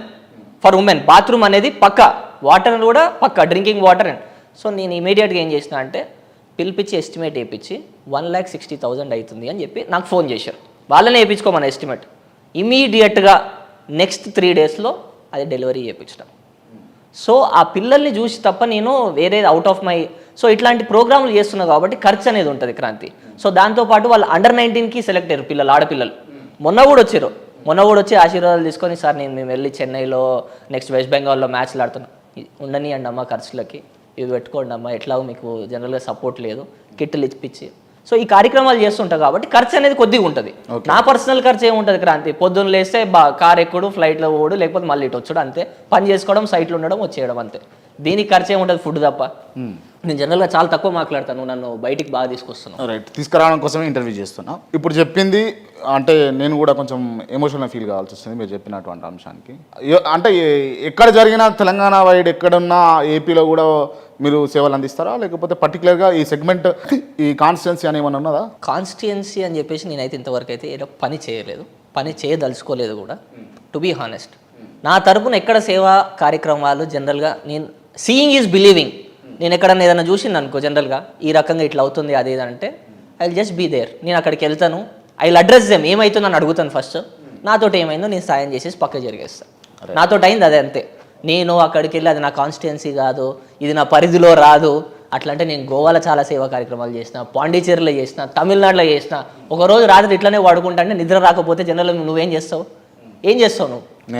Bathroom అనేది పక్క, వాటర్ కూడా పక్క, డ్రింకింగ్ వాటర్ అండ్. సో నేను ఇమీడియట్గా ఏం చేసిన అంటే పిలిపించి ఎస్టిమేట్ వేయించి 1,60,000 అవుతుంది అని చెప్పి నాకు ఫోన్ చేశారు. వాళ్ళనే వేయించుకోమని ఎస్టిమేట్. ఇమీడియట్గా నెక్స్ట్ 3 daysలో అది డెలివరీ చేయించడం. సో ఆ పిల్లల్ని చూసి తప్ప నేను వేరే అవుట్ ఆఫ్ మై, సో ఇట్లాంటి ప్రోగ్రాములు చేస్తున్నా కాబట్టి ఖర్చు అనేది ఉంటుంది క్రాంతి. సో దాంతోపాటు వాళ్ళు అండర్ 19కి సెలెక్ట్ అయ్యారు పిల్లలు, ఆడపిల్లలు. మొన్న కూడా వచ్చి ఆశీర్వాదాలు తీసుకొని, సార్ మేము వెళ్ళి చెన్నైలో నెక్స్ట్ వెస్ట్ బెంగాల్లో మ్యాచ్లు ఆడుతున్నాం, ఉండనియండి అమ్మ ఖర్చులకి, ఇవి పెట్టుకోండి అమ్మ, ఎట్లాగో మీకు జనరల్గా సపోర్ట్ లేదు, కిట్లు ఇప్పించి. సో ఈ కార్యక్రమాలు చేస్తుంటాం కాబట్టి ఖర్చు అనేది కొద్దిగా ఉంటుంది. నా పర్సనల్ ఖర్చు ఏముంటుంది క్రాంతి, పొద్దున్న లేస్తే కార్ ఎక్కుడు, ఫ్లైట్లో పోడు, లేకపోతే మళ్ళీ ఇటు వచ్చాడు అంతే, పని చేసుకోవడం, సైట్లో ఉండడం, వచ్చేయడం అంతే. దీనికి ఖర్చు ఏముంటుంది, ఫుడ్ తప్ప. నేను జనరల్గా చాలా తక్కువ మాట్లాడతాను, నన్ను బయటికి బాగా తీసుకొస్తున్నాను. రైట్, తీసుకురావడం కోసమే ఇంటర్వ్యూ చేస్తున్నా. ఇప్పుడు చెప్పింది అంటే నేను కూడా కొంచెం ఎమోషనల్ ఫీల్ కావాల్సి వస్తుంది మీరు చెప్పినటువంటి అంశానికి. అంటే ఎక్కడ జరిగినా తెలంగాణ వైడ్ ఎక్కడున్నా ఏపీలో కూడా మీరు సేవలు అందిస్తారా, లేకపోతే పర్టికులర్గా ఈ సెగ్మెంట్ ఈ కాన్స్టిట్యున్సీ అని ఏమన్నా ఉన్నదా? కాన్స్టిట్యున్సీ అని చెప్పేసి నేనైతే ఇంతవరకు అయితే ఏదో పని చేయలేదు, పని చేయదలుచుకోలేదు కూడా, టు బీ హానెస్ట్. నా తరపున ఎక్కడ సేవా కార్యక్రమాలు జనరల్గా నేను సీయింగ్ ఈజ్ బిలీవింగ్. నేను ఎక్కడన్నా ఏదైనా చూసింది అనుకో జనరల్గా ఈ రకంగా ఇట్లా అవుతుంది అది ఏదంటే, I will just be there. నేను అక్కడికి వెళ్తాను, ఐ విల్ అడ్రస్ దెమ్, ఏమవుతుందో అని అడుగుతాను ఫస్ట్. నాతోటి ఏమైందో నేను సాయం చేసేసి పక్క జరిగేస్తాను. నాతోటి అయింది అదే, అంతే. నేను అక్కడికి వెళ్ళి అది నా కాన్స్టిట్యున్సీ కాదు, ఇది నా పరిధిలో రాదు అట్లా అంటే, నేను గోవాలో చాలా సేవా కార్యక్రమాలు చేసిన, పాండిచేరిలో చేసిన, తమిళనాడులో చేసిన. ఒకరోజు రాత్రి ఇట్లనే పడుకుంటా అంటే నిద్ర రాకపోతే జనరల్ నువ్వేం చేస్తావు,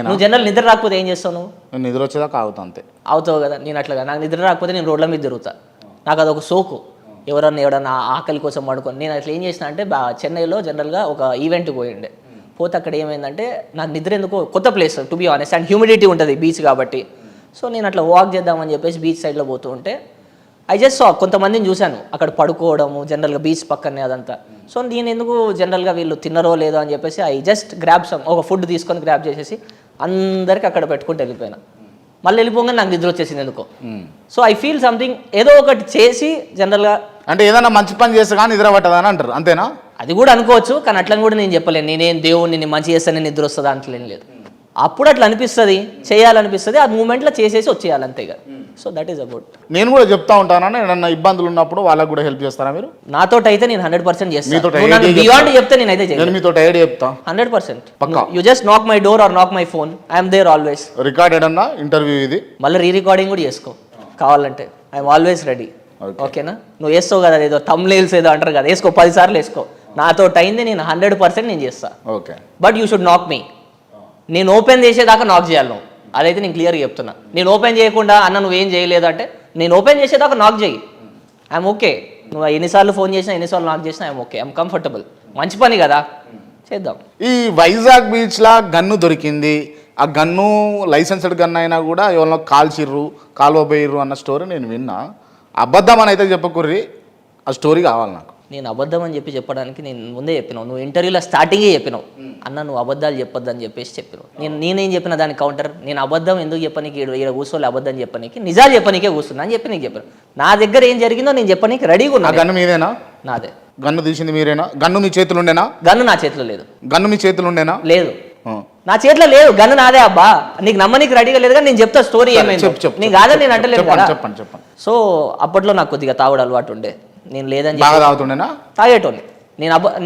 నువ్వు జనరల్ నిద్ర రాకపోతే ఏం చేస్తావు నువ్వు? నిద్ర వచ్చేదాకా అవుతావు, అంతే అవుతావు కదా. నేను అట్లా నాకు నిద్ర రాకపోతే నేను రోడ్ల మీద తిరుగుతా, నాకు అదొక సోకు. ఎవరన్నా ఆకలి కోసం పడుకొని నేను అట్లా ఏం చేసిన అంటే, చెన్నైలో జనరల్గా ఒక ఈవెంట్ పోయిండే, పోతే అక్కడ ఏమైందంటే నాకు నిద్ర ఎందుకో, కొత్త place to be honest, and humidity ఉంటుంది బీచ్ కాబట్టి. సో నేను అట్లా వాక్ చేద్దామని చెప్పేసి బీచ్ సైడ్లో పోతూ ఉంటే ఐ జస్ట్ సా కొంతమందిని చూశాను అక్కడ పడుకోవడము జనరల్గా బీచ్ పక్కనే అదంతా. సో నేను ఎందుకు జనరల్గా వీళ్ళు తిన్నరో లేదో అని చెప్పేసి ఐ జస్ట్ గ్రాబ్ ఒక ఫుడ్ తీసుకొని గ్రాబ్ చేసేసి అందరికి అక్కడ పెట్టుకుంటూ వెళ్ళిపోయినా. మళ్ళీ వెళ్ళిపోగానే నాకు నిద్ర వచ్చేసింది ఎందుకో. సో ఐ ఫీల్ సంథింగ్ ఏదో ఒకటి చేసి జనరల్గా, అంటే ఏదైనా మంచి పని చేస్తే కానీ నిద్ర పట్టదని అంటారు, అంతేనా? అది కూడా అనుకోవచ్చు, కానీ అట్లని కూడా నేను చెప్పలేను. నేనేం దేవుడిని మంచి చేస్తానని నిద్ర వస్తుందా అంటలేం లేదు. అప్పుడు అట్లా అనిపిస్తుంది, చేయాలనిపిస్తుంది, ఆ మూమెంట్లో చేసేసి వచ్చేయాలి అంతేగా. So that is about. నేను కూడా చెప్తా ఉంటాను, ఏదన్నా ఇబ్బందులు ఉన్నప్పుడు వాళ్ళకు కూడా హెల్ప్ చేస్తారా మీరు? నాతో అయితే నేను 100% మీతోటి చేస్తాను. idea బియాండ్ చెప్తే నేనైతే నేను చేయను. మీతో ఐడియా చెప్తా 100%. పక్కా. You just knock my door or knock my phone, I'm there always. Recorded అన్న ఇంటర్వ్యూ ఇది. మళ్ళీ రికార్డింగ్ కూడా చేసుకో కావాలంటే, ఐఎమ్ ఆల్వేస్ రెడీ. ఓకేనా? నువ్వు వేస్తావు కదా ఏదో తమ్నేల్స్ ఏదో అంటారు కదా, వేసుకో 10 సార్లు వేసుకో. నాతో అయింది, నేను 100% నేను చేస్తా. ఓకే, బట్ యూ షుడ్ నాక్ మీ. నేను ఓపెన్ చేసేదాకా నాక్ చేయాలి నువ్వు, అదైతే నేను క్లియర్గా చెప్తున్నా. నేను ఓపెన్ చేయకుండా అన్న నువ్వేం చేయలేదు అంటే, నేను ఓపెన్ చేసేదాకా నాక్ చేయి, ఐఎమ్ ఓకే. నువ్వు ఎన్నిసార్లు ఫోన్ చేసినా ఎన్నిసార్లు నాక్ చేసినా ఐఎమ్ ఓకే, ఐఎమ్ కంఫర్టబుల్. మంచి పని కదా, చేద్దాం. ఈ వైజాగ్ బీచ్లా గన్ను దొరికింది, ఆ గన్ను లైసెన్స్డ్ గన్ అయినా కూడా ఎవరినో కాల్చిర్రు, కాలువబోయిర్రు అన్న స్టోరీ నేను విన్నా. అబద్ధం అని అయితే చెప్పకుర్రి, ఆ స్టోరీ కావాలి నాకు. నేను అబద్ధం అని చెప్పడానికి నేను ముందే చెప్పినావు, నువ్వు ఇంటర్వ్యూలో స్టార్టింగే చెప్పినావు అన్న నువ్వు అబద్ధాలు చెప్పొద్దు అని చెప్పినావు. నేనేం చెప్పిన దానికి కౌంటర్, నేను అబద్ధం ఎందుకు చెప్పనీకి, ఇక్కడ కూర్చోలే అబద్ధం చెప్పనీకి, నిజాలు చెప్పనీకే కూర్చున్నా అని చెప్పి నీకు చెప్పాను. నా దగ్గర ఏం జరిగిందో నేను చెప్పనీకి రెడీగా ఉన్నా. గన్ను మీదేనా? నాదే. గన్ను తీసింది మీరేనా? గన్ను మీ చేతులు ఉండేనా? గన్ను నా చేతిలో లేదు. గన్ను మీ చేతులు ఉండేనా? లేదు, నా చేతిలో లేదు. గన్ను నాదే అబ్బా, నీకు నమ్మనీకి రెడీగా లేదు కానీ నేను చెప్తా స్టోరీ ఏమైంది. నీకు కాదని నేను అంటలేదు కదా. చెప్పండి చెప్పండి. సో అప్పట్లో నాకు కొద్దిగా తాగుడు అలవాటు ఉండే, నేను లేదని బాగా తాగుతుండేనా? తాగేటోని.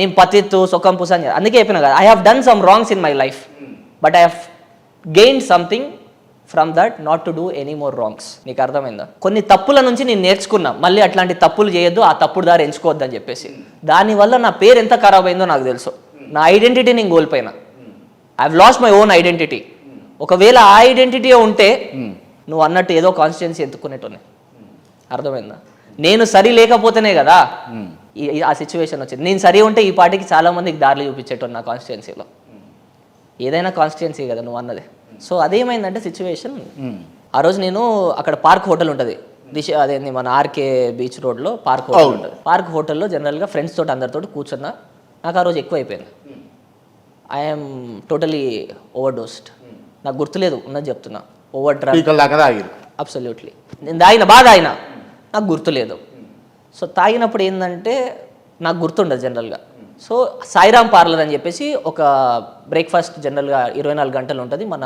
నేను పతిత్తు సొక్కం పూస అని అందుకే చెప్పిన కదా, I have done some wrongs in my life, but I have gained something from that not to do any more wrongs. నీకు అర్థమైందా? కొన్ని తప్పుల నుంచి నేను నేర్చుకున్నా, మళ్ళీ అట్లాంటి తప్పులు చేయొద్దు, ఆ తప్పుడు దారి ఎంచుకోవద్దు అని చెప్పేసి. దానివల్ల నా పేరు ఎంత ఖరాబ్ అయిందో నాకు తెలుసు. నా ఐడెంటిటీ నేను కోల్పోయినా. I have lost my own identity. ఒకవేళ ఆ ఐడెంటిటీ ఉంటే నువ్వు అన్నట్టు ఏదో కాన్స్టిట్యున్సీ ఎత్తుకునేటోనే. అర్థమైందా? నేను సరి లేకపోతేనే కదా ఆ సిచ్యువేషన్ వచ్చింది. నేను సరి ఉంటే ఈ పార్టీకి చాలా మందికి దారులు చూపించేటోను నా కాన్స్టిట్యున్సీలో. ఏదైనా కాన్స్టిట్యున్సీ కదా నువ్వు అన్నది. సో అదేమైందంటే సిచ్యువేషన్, ఆ రోజు నేను అక్కడ పార్క్ హోటల్ ఉంటుంది, అదేంది మన ఆర్కే బీచ్ రోడ్లో పార్క్ హోటల్ ఉంటుంది. పార్క్ హోటల్లో జనరల్గా ఫ్రెండ్స్ తోటి అందరితో కూర్చున్నా. నాకు ఆ రోజు ఎక్కువ అయిపోయింది. I'm totally over dosed. నాకు గుర్తులేదు ఉన్నది చెప్తున్నా. Over drug. అబ్సల్యూట్లీ. నేను బాగా తాగిన, నాకు గుర్తులేదు. సో తాగినప్పుడు ఏంటంటే నాకు గుర్తుండదు జనరల్గా. సో సాయిరామ్ పార్లర్ అని చెప్పేసి ఒక బ్రేక్ఫాస్ట్ జనరల్గా 24 గంటలు ఉంటుంది, మన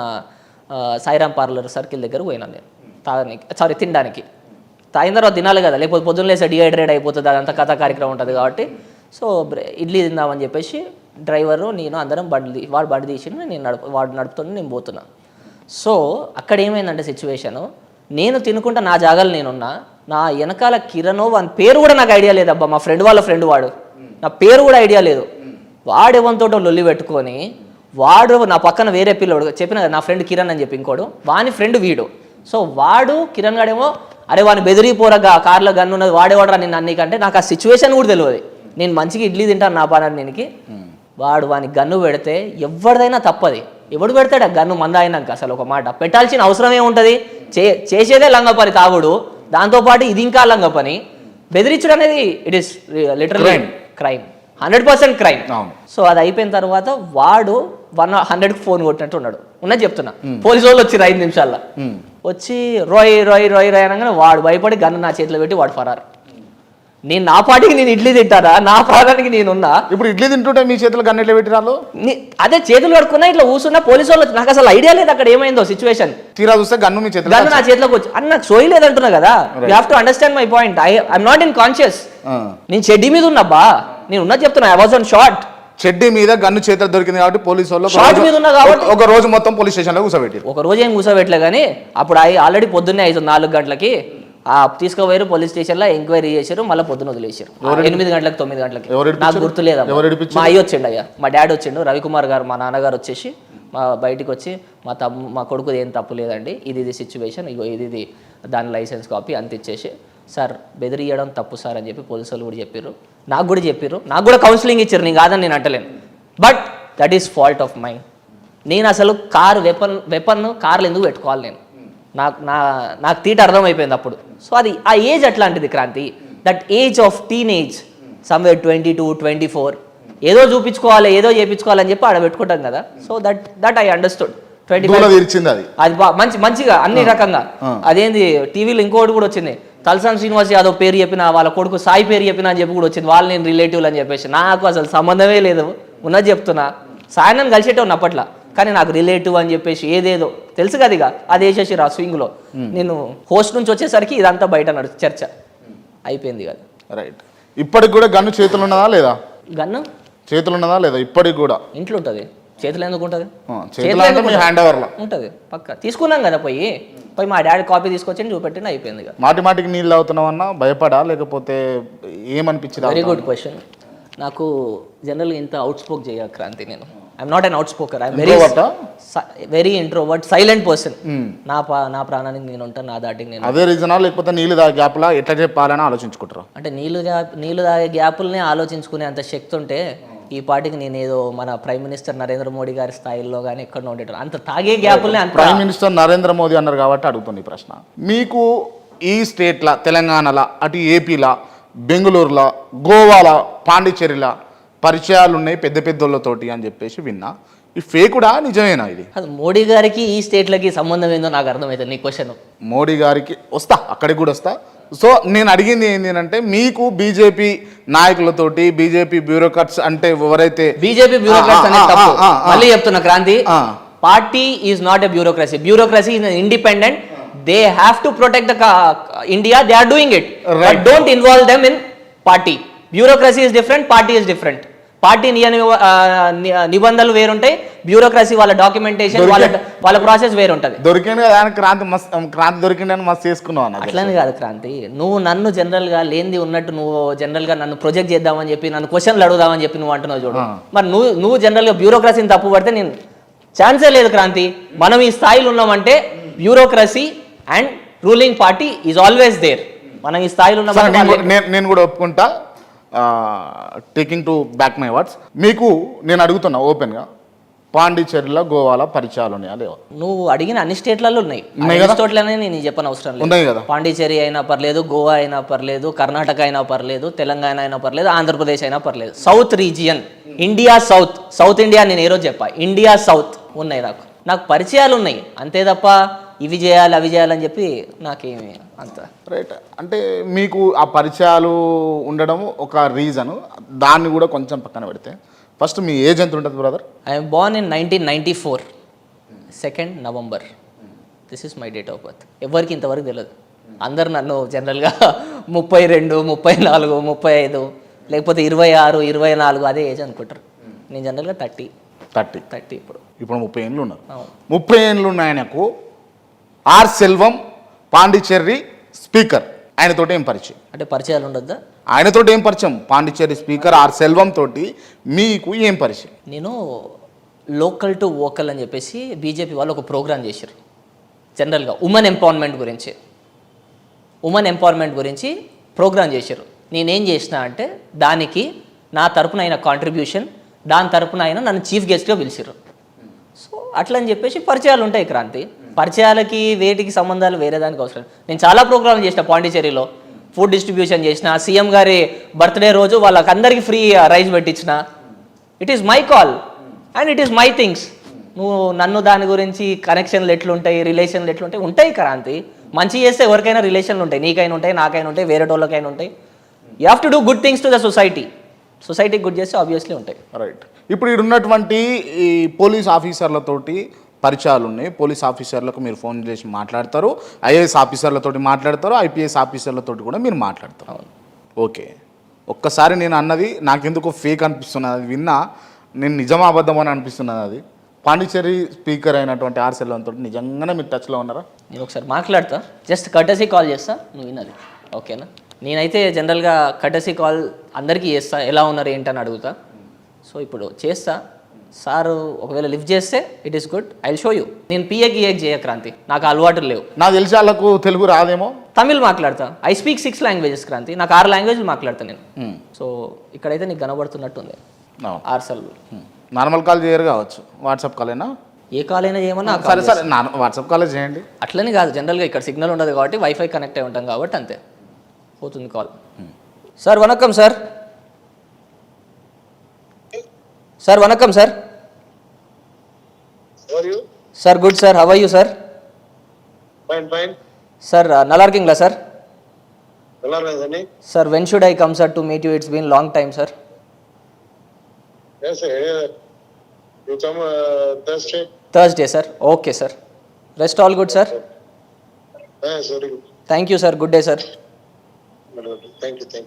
సాయిరామ్ పార్లర్ సర్కిల్ దగ్గర పోయినా నేను తినడానికి. తాగిన తర్వాత తినాలి కదా, లేకపోతే పొద్దున్న లేసే డిహైడ్రేట్ అయిపోతుంది, అదంతా కథా కార్యక్రమం ఉంటుంది కాబట్టి. సో ఇడ్లీ తిందామని చెప్పేసి డ్రైవరు నేను అందరం వాడు బండి తీసి వాడు నడుపుతుంది, నేను పోతున్నా. సో అక్కడ ఏమైందంటే సిచ్యువేషను, నేను తినుకుంటా నా జాగాలు నేనున్నా, నా వెనకాల కిరణ్ వాని పేరు కూడా నాకు ఐడియా లేదబ్బా, మా ఫ్రెండ్ వాళ్ళ ఫ్రెండ్ వాడు, నా పేరు కూడా ఐడియా లేదు. వాడు ఎవరితోటో లొల్లి పెట్టుకొని, వాడు నా పక్కన వేరే పిల్లోడు చెప్పిన కదా నా ఫ్రెండ్ కిరణ్ అని చెప్పి ఇంకోడు, వాని ఫ్రెండ్ వీడు. సో వాడు కిరణ్ గాడేమో అరే వాడిని బెదిరిపోరగా కార్లో గన్ను ఉన్నది వాడేవాడరా నేను అన్నికంటే నాకు ఆ సిచ్యువేషన్ కూడా తెలియదు. నేను మంచిగా ఇడ్లీ తింటాను నా పని నేనికి. వాడు వాని గన్ను పెడితే ఎవరిదైనా తప్పది. ఎవడు పెడతాడు ఆ గన్ను మంద అయినాక? అసలు ఒక మాట పెట్టాల్సిన అవసరం ఏముంటుంది? చేసేదే లంగపని తాగుడు, దాంతోపాటు ఇది ఇంకా లంగపని. బెదిరించడం అనేది it is literally crime, 100% crime. So అది అయిపోయిన తర్వాత వాడు 100కి ఫోన్ కొట్టినట్టు ఉన్నాడు. ఉన్నది చెప్తున్నా. పోలీసు వాళ్ళు వచ్చి 5 నిమిషాల్లో వచ్చి రోయ్ రోయ్ రోయ్ రోయ్ అనగానే వాడు భయపడి గన్ను నా చేతిలో పెట్టి వాడు ఫరారు. నేను నా పాటికి నేను ఇడ్లీ తింటారా, నా ప్రాణానికి నేనున్నా. ఇప్పుడు ఇడ్లీ తింటుంటే మీ చేతులు గన్ను ఎట్లా పెట్టినారు? అదే చేతులు కడుక్కున్నా, ఇట్లా కూర్చున్నా. పోలీసు వాళ్ళు నాకు అసలు ఐడియా లేదు అక్కడ ఏమైందో సిచ్యువేషన్. తీరా చూస్తే గన్ను మీ చేతిలో, గన్ను నా చేతిలోకి వచ్చి అని నాకు సోయి లేదంటున్నా కదా. You have to understand my point. I'm not in conscious. నేను చెడ్డీ మీద ఉన్నబ్బా, నేను ఉన్నది చెప్తున్నా. I was on short. చెడ్డీ మీద గన్ను చేతిలో దొరికింది కాబట్టి పోలీసు వాళ్ళు షార్ట్ మీద ఉన్నా కాబట్టి ఒక రోజు మొత్తం పోలీస్ స్టేషన్లో కూర్చోబెట్టి, ఒక రోజు ఏం కూర్చోబెట్టలే కానీ అప్పుడు ఆల్రెడీ పొద్దున్నే 4 గంటలకి తీసుకుపోయారు పోలీస్ స్టేషన్లో, ఎంక్వైరీ చేశారు, మళ్ళీ పొద్దున వదిలేశారు 8 గంటలకు 9 గంటలకి. నాకు గుర్తులేదా. మా అయ్యి వచ్చిండు, అయ్యా మా డాడీ వచ్చిండు, రవికుమార్ గారు మా నాన్నగారు వచ్చేసి బయటికి వచ్చి మా కొడుకు ఏం తప్పు లేదండి, ఇది సిచ్యువేషన్, ఇగో ఇది దాని లైసెన్స్ కాపీ అంత ఇచ్చేసి, సార్ బెదిరియడం తప్పు సార్ అని చెప్పి పోలీసు వాళ్ళు కూడా చెప్పారు. నాకు కూడా చెప్పారు, నాకు కూడా కౌన్సిలింగ్ ఇచ్చారు. నేను కాదని నేను అంటలేను, but that is fault of mind. నేను అసలు వెపన్ కార్లు ఎందుకు పెట్టుకోవాలి? నేను నాకు తీట అర్థమైపోయింది అప్పుడు. సో అది ఆ ఏజ్ అట్లాంటిది Kranti, that age of teenage, somewhere 22, 24, ఏదో చూపించుకోవాలి ఏదో చేయించుకోవాలని చెప్పి ఆడ పెట్టుకుంటాం కదా. So that I understood. 25 అది మంచిగా అన్ని రకంగా. అదేంది టీవీలో ఇంకోటి కూడా వచ్చింది, తలసాని శ్రీనివాస్ యాదవ్ పేరు చెప్పిన, వాళ్ళ కొడుకు సాయి పేరు చెప్పిన అని చెప్పి కూడా వచ్చింది. వాళ్ళు నేను రిలేటివ్లు అని చెప్పేసి, నాకు అసలు సంబంధమే లేదు. ఉన్నది చెప్తున్నా. సాయి నన్ను కలిసేటే ఉన్న అప్పట్లో కానీ నాకు రిలేటివ్ అని చెప్పేసి ఏదేదో తెలుసు కదా ఇక అది వేసేసి రా స్వింగ్లో నేను హోస్ట్ నుంచి వచ్చేసరికి ఇదంతా బయట నడుచు చర్చ అయిపోయింది కదా. రైట్. ఇప్పటికి కూడా గన్ను చేతులు ఉన్నదా లేదా? గన్ను చేతులు ఉన్నదా లేదా ఇప్పటికి కూడా? ఇంట్లో ఉంటుంది. చేతులు ఎందుకు ఉంటుంది? హ్యాండ్ ఓవర్లో ఉంటుంది పక్క. తీసుకున్నాం కదా పోయి మా డాడీ కాపీ తీసుకొచ్చి చూపెట్టిన అయిపోయింది కదా. మాటికి నీళ్ళు తాగుతున్నావన్నా భయపడా లేకపోతే ఏమనిపించింది? Very good question. నాకు జనరల్గా ఇంత అవుట్ స్పోక్ చేయ క్రాంతి. నేను I'm not an out spoker. I'm very introvert silent person. నా ప్రాణానికి నేను ఉంటాను, నా దాటికి నేను. అదే రీజనా లేకపోతే నీళ్ళు తాగే గ్యాప్లా ఎట్లా చెప్పాలని ఆలోచించుకుంటారు? అంటే నీళ్ళు తాగే గ్యాపుల్ని ఆలోచించుకునే అంత శక్తి ఉంటే ఈ పార్టీకి నేను ఏదో మన ప్రైమ్ మినిస్టర్ నరేంద్ర మోడీ గారి స్థాయిలో కానీ ఎక్కడ ఉండేటారు. అంత తాగే గ్యాపుల్ని ప్రైమ్ మినిస్టర్ నరేంద్ర మోదీ అన్నారు కాబట్టి అడుగుతుంది ఈ ప్రశ్న. మీకు ఈ స్టేట్ల తెలంగాణలో అటు ఏపీలా బెంగళూరులో గోవాలో పాండిచ్చేరిలో పరిచయాలు ఉన్నాయి పెద్ద పెద్దోళ్ళతోటి అని చెప్పేసి విన్నా. ఈ ఫేకుడా నిజమేనా ఇది? అది మోడీ గారికి ఈ స్టేట్లకి సంబంధం ఏందో నాకు అర్థమవుతుంది నీ క్వశ్చన్. మోడీ గారికి వస్తా, అక్కడికి కూడా వస్తా. సో నేను అడిగింది ఏంటి అంటే మీకు బీజేపీ నాయకులతోటి బీజేపీ బ్యూరోక్రాట్స్ అంటే ఎవరైతే బీజేపీ బ్యూరోక్రాట్స్ అనే తప్పు మళ్ళీ చెప్తున్నా Kranti. Party is not a bureaucracy. Bureaucracy is independent. They have to protect the India. They are doing it. But don't involve them in party. Bureaucracy is different, party is different. Party నిబంధనలు వేరుంటాయి, bureaucracy వాళ్ళ documentation వాళ్ళ process వేరుంటది. దొరికింది కదా క్రాంతి దొరికిందని మస్తు చేసుకున్నావు. అట్లని కాదు క్రాంతి, నువ్వు నన్ను జనరల్ గా లేనిది ఉన్నట్టు నువ్వు జనరల్ గా నన్ను ప్రొజెక్ట్ చేద్దామని చెప్పి నన్ను క్వశ్చన్లు అడుగుదామని చెప్పి నువ్వు అంటున్నావు చూడు. మరి నువ్వు జనరల్ గా బ్యూరోక్రసీని తప్పు పడితే నేను ఛాన్సే లేదు క్రాంతి. మనం ఈ స్థాయిలో ఉన్నామంటే bureaucracy and ruling party is always there. మనం ఈ స్థాయిలో ఉన్నామంటే నేను కూడా ఒప్పుకుంటా. Taking to back my words, మీకు నేను అడుగుతున్నా ఓపెన్గా, పాండిచ్చేరిలో గోవాలో పరిచయాలు ఉన్నాయా లేవా? నువ్వు అడిగిన అన్ని స్టేట్లలో ఉన్నాయి. స్టేట్లనే నేను చెప్పని అవసరం లేదు. పాండిచ్చేరి అయినా పర్లేదు, గోవా అయినా పర్లేదు, కర్ణాటక అయినా పర్లేదు, తెలంగాణ అయినా పర్లేదు, ఆంధ్రప్రదేశ్ అయినా పర్లేదు. South region, India south India నేను ఏ రోజు చెప్పా, ఇండియా సౌత్ ఉన్నాయి. నాకు పరిచయాలు ఉన్నాయి అంతే తప్ప ఇవి చేయాలి అవి చేయాలని చెప్పి నాకేమి అంత. రైట్. అంటే మీకు ఆ పరిచయాలు ఉండడం ఒక రీజను, దాన్ని కూడా కొంచెం పక్కన పెడితే ఫస్ట్ మీ ఏజ్ ఎంత ఉంటుంది brother? I'm Born in 1994 2 November. This is my date of birth. ఎవరికి ఇంతవరకు తెలియదు. అందరు నన్ను జనరల్గా 32, 34, 35 లేకపోతే 26, 24 అదే ఏజ్ అనుకుంటారు. నేను జనరల్గా 30 ఇప్పుడు 30 ఏళ్ళు ఉన్నారు. 30 ఏళ్ళు ఉన్న ఆయనకు ఆర్ సెల్వం పాండిచ్చేరి స్పీకర్, ఆయనతోటి ఏం పరిచయం? అంటే పరిచయాలు ఉండొద్దా? ఆయనతోటి ఏం పరిచయం? పాండిచ్చేరి స్పీకర్ ఆర్ సెల్వం తోటి మీకు ఏం పరిచయం? నేను లోకల్ టు వోకల్ అని చెప్పేసి బీజేపీ వాళ్ళు ఒక ప్రోగ్రామ్ చేశారు జనరల్గా ఉమెన్ ఎంపవర్మెంట్ గురించి ప్రోగ్రామ్ చేశారు. నేనేం చేసిన అంటే దానికి నా తరపున అయిన కాంట్రిబ్యూషన్, దాని తరపున అయినా నన్ను చీఫ్ గెస్ట్గా పిలిచారు. సో అట్లా అని చెప్పేసి పరిచయాలు ఉంటాయి క్రాంతి. పరిచయాలకి వేటికి సంబంధాలు వేరే దానికి అవసరం. నేను చాలా ప్రోగ్రామ్ చేసిన పాండిచ్చేరిలో, ఫుడ్ డిస్ట్రిబ్యూషన్ చేసిన, సీఎం గారి బర్త్డే రోజు వాళ్ళకందరికీ ఫ్రీ రైస్ పెట్టించిన. It is my call and it is my things. నువ్వు నన్ను దాని గురించి కనెక్షన్లు ఎట్లుంటాయి, రిలేషన్లు ఎట్లుంటాయి ఉంటాయి క్రాంతి. మంచి చేస్తే ఎవరికైనా రిలేషన్లు ఉంటాయి, నీకైనా ఉంటాయి, నాకైనా ఉంటాయి, వేరే వాళ్ళకైనా ఉంటాయి. You have to do good things to the సొసైటీకి గుడ్ చేస్తే ఆబ్వియస్లీ ఉంటాయి. రైట్. ఇప్పుడు ఇక్కడ ఉన్నటువంటి ఈ పోలీస్ ఆఫీసర్లతోటి పరిచయాలు ఉన్నాయి. పోలీస్ ఆఫీసర్లకు మీరు ఫోన్ చేసి మాట్లాడతారు, ఐఏఎస్ ఆఫీసర్లతో మాట్లాడతారు, ఐపీఎస్ ఆఫీసర్లతో కూడా మీరు మాట్లాడతారు. ఓకే, ఒక్కసారి నేను అన్నది నాకెందుకో ఫేక్ అనిపిస్తున్నది. అది విన్నా నేను నిజమా అబద్ధం అని అనిపిస్తున్నది. అది పాండిచ్చేరి స్పీకర్ అయినటువంటి ఆర్ సెల్వంతో నిజంగానే మీరు టచ్లో ఉన్నారా? నేను ఒకసారి మాట్లాడతా, జస్ట్ కర్టసీ కాల్ చేస్తా, నువ్వు విన్నది ఓకేనా? నేనైతే జనరల్గా కర్టసీ కాల్ అందరికీ చేస్తా, ఎలా ఉన్నారు ఏంటని అడుగుతా. సో ఇప్పుడు చేస్తా, సార్ ఒకవేళ లిఫ్ట్ చేస్తే it is good, I will show you. నేను పిఏకి చేయ క్రాంతి, నాకు అలవాటు లేవు. నాకు తెలిసి వాళ్ళకు తెలుగు రాదేమో, తమిళ్ మాట్లాడతా. ఐ స్పీక్ 6 లాంగ్వేజెస్ క్రాంతి, నాకు 6 లాంగ్వేజ్లు మాట్లాడతాను నేను. సో ఇక్కడైతే నీకు కనబడుతున్నట్టుంది ఆర్సల్. నార్మల్ కాల్ చేయరు కావచ్చు, వాట్సాప్ కాల్ అయినా ఏ కాల్ అయినా చేయమన్నా. సరే సరే, వాట్సాప్ కాల్ చేయండి. అట్లని కాదు, జనరల్గా ఇక్కడ సిగ్నల్ ఉండదు కాబట్టి వైఫై కనెక్ట్ అయి ఉంటాం కాబట్టి అంతే పోతుంది call. Sir vanakkam sir. Sir vanakkam sir. Sir good sir, how are you sir? సార్ నల్లా இருக்கீங்களா sir? Sir when should I come sir to meet you? It's been long time sir. You come Thursday. Thursday sir. Okay sir. Rest all good sir. Sorry. Thank you sir. Good day sir. Thank you.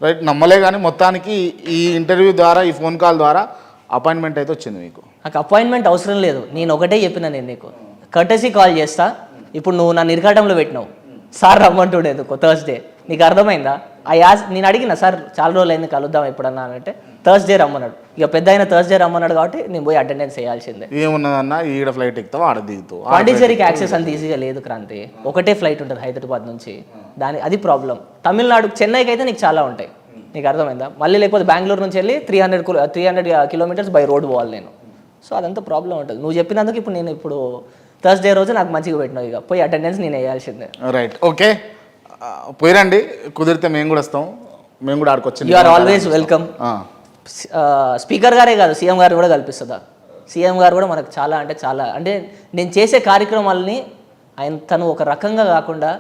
Right, నమ్మలే కానీ మొత్తానికి ఈ interview ద్వారా, ఈ phone call ద్వారా appointment అయితే వచ్చింది మీకు. నాకు అపాయింట్మెంట్ అవసరం లేదు. నేను ఒకటే చెప్పిన, నేను నీకు కర్టసీ కాల్ చేస్తా. ఇప్పుడు నువ్వు నన్ను ఇరకాటంలో పెట్టినావు, సార్ రమ్మంటుండే ఎందుకు థర్స్డే. నీకు అర్థమైందా? నేను అడిగిన, సార్ చాలా రోజులు అయింది కలుద్దాం ఎప్పుడన్నా అంటే థర్స్డే రమ్మన్నాడు. ఇక పెద్ద అయిన థర్స్డే రమ్మన్నాడు కాబట్టి నేను పోయి అటెండెన్స్ చేయాల్సిందే. ఏమున్నదన్నా, ఈడ ఫ్లైట్ ఎక్కుతావు, ఆడ దిగుతావు. పాండిచేరికి యాక్సెస్ అంత ఈజీగా లేదు క్రాంతి. ఒకటే ఫ్లైట్ ఉంటుంది హైదరాబాద్ నుంచి. అది ప్రాబ్లం. తమిళనాడు చెన్నైకి అయితే నీకు చాలా ఉంటాయి. నీకు అర్థమైందా? మళ్ళీ లేకపోతే బెంగళూరు నుంచి వెళ్ళి 300 కిలోమీటర్స్ బై రోడ్ పోవాలి నేను. సో అదంతా ప్రాబ్లం ఉంటుంది. నువ్వు చెప్పినందుకు ఇప్పుడు నేను థర్స్డే రోజు నాకు మంచిగా పెట్టినావు, ఇక పోయి అటెండెన్స్ నేను వేయాల్సిందే. రైట్, ఓకే, పోయిరండి. కుదిరితే మేము కూడా వస్తాం, మేము కూడా ఆడుకొచ్చి. You are always welcome. Speaker గారే కాదు, సీఎం గారు కూడా కల్పిస్తుందా? సీఎం గారు కూడా మనకు చాలా అంటే నేను చేసే కార్యక్రమాలని తను ఒక రకంగా కాకుండా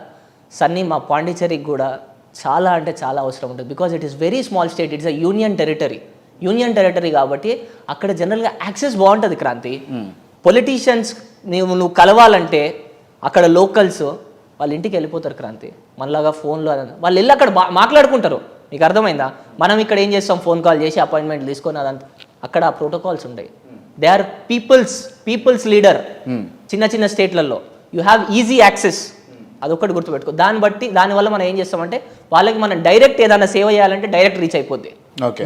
సన్నీ మా పాండిచేరికి కూడా చాలా అవసరం ఉంటుంది. Because it is very small state, it's a union territory కాబట్టి అక్కడ జనరల్గా యాక్సెస్ బాగుంటుంది క్రాంతి. పొలిటీషియన్స్ నువ్వు కలవాలంటే అక్కడ లోకల్స్ వాళ్ళ ఇంటికి వెళ్ళిపోతారు క్రాంతి. మనలాగా ఫోన్లో వాళ్ళు వెళ్ళి అక్కడ మాట్లాడుకుంటారు. నీకు అర్థమైందా? మనం ఇక్కడ ఏం చేస్తాం, ఫోన్ కాల్ చేసి అపాయింట్మెంట్ తీసుకొని అదంతా. అక్కడ ఆ ప్రోటోకాల్స్ ఉంటాయి. They are people's leader. చిన్న స్టేట్లలో యూ హ్యావ్ ఈజీ యాక్సెస్. అదొకటి గుర్తుపెట్టుకో. దానివల్ల మనం ఏం చేస్తామంటే వాళ్ళకి మనం డైరెక్ట్ ఏదైనా సేవ చేయాలంటే డైరెక్ట్ రీచ్ అయిపోద్ది.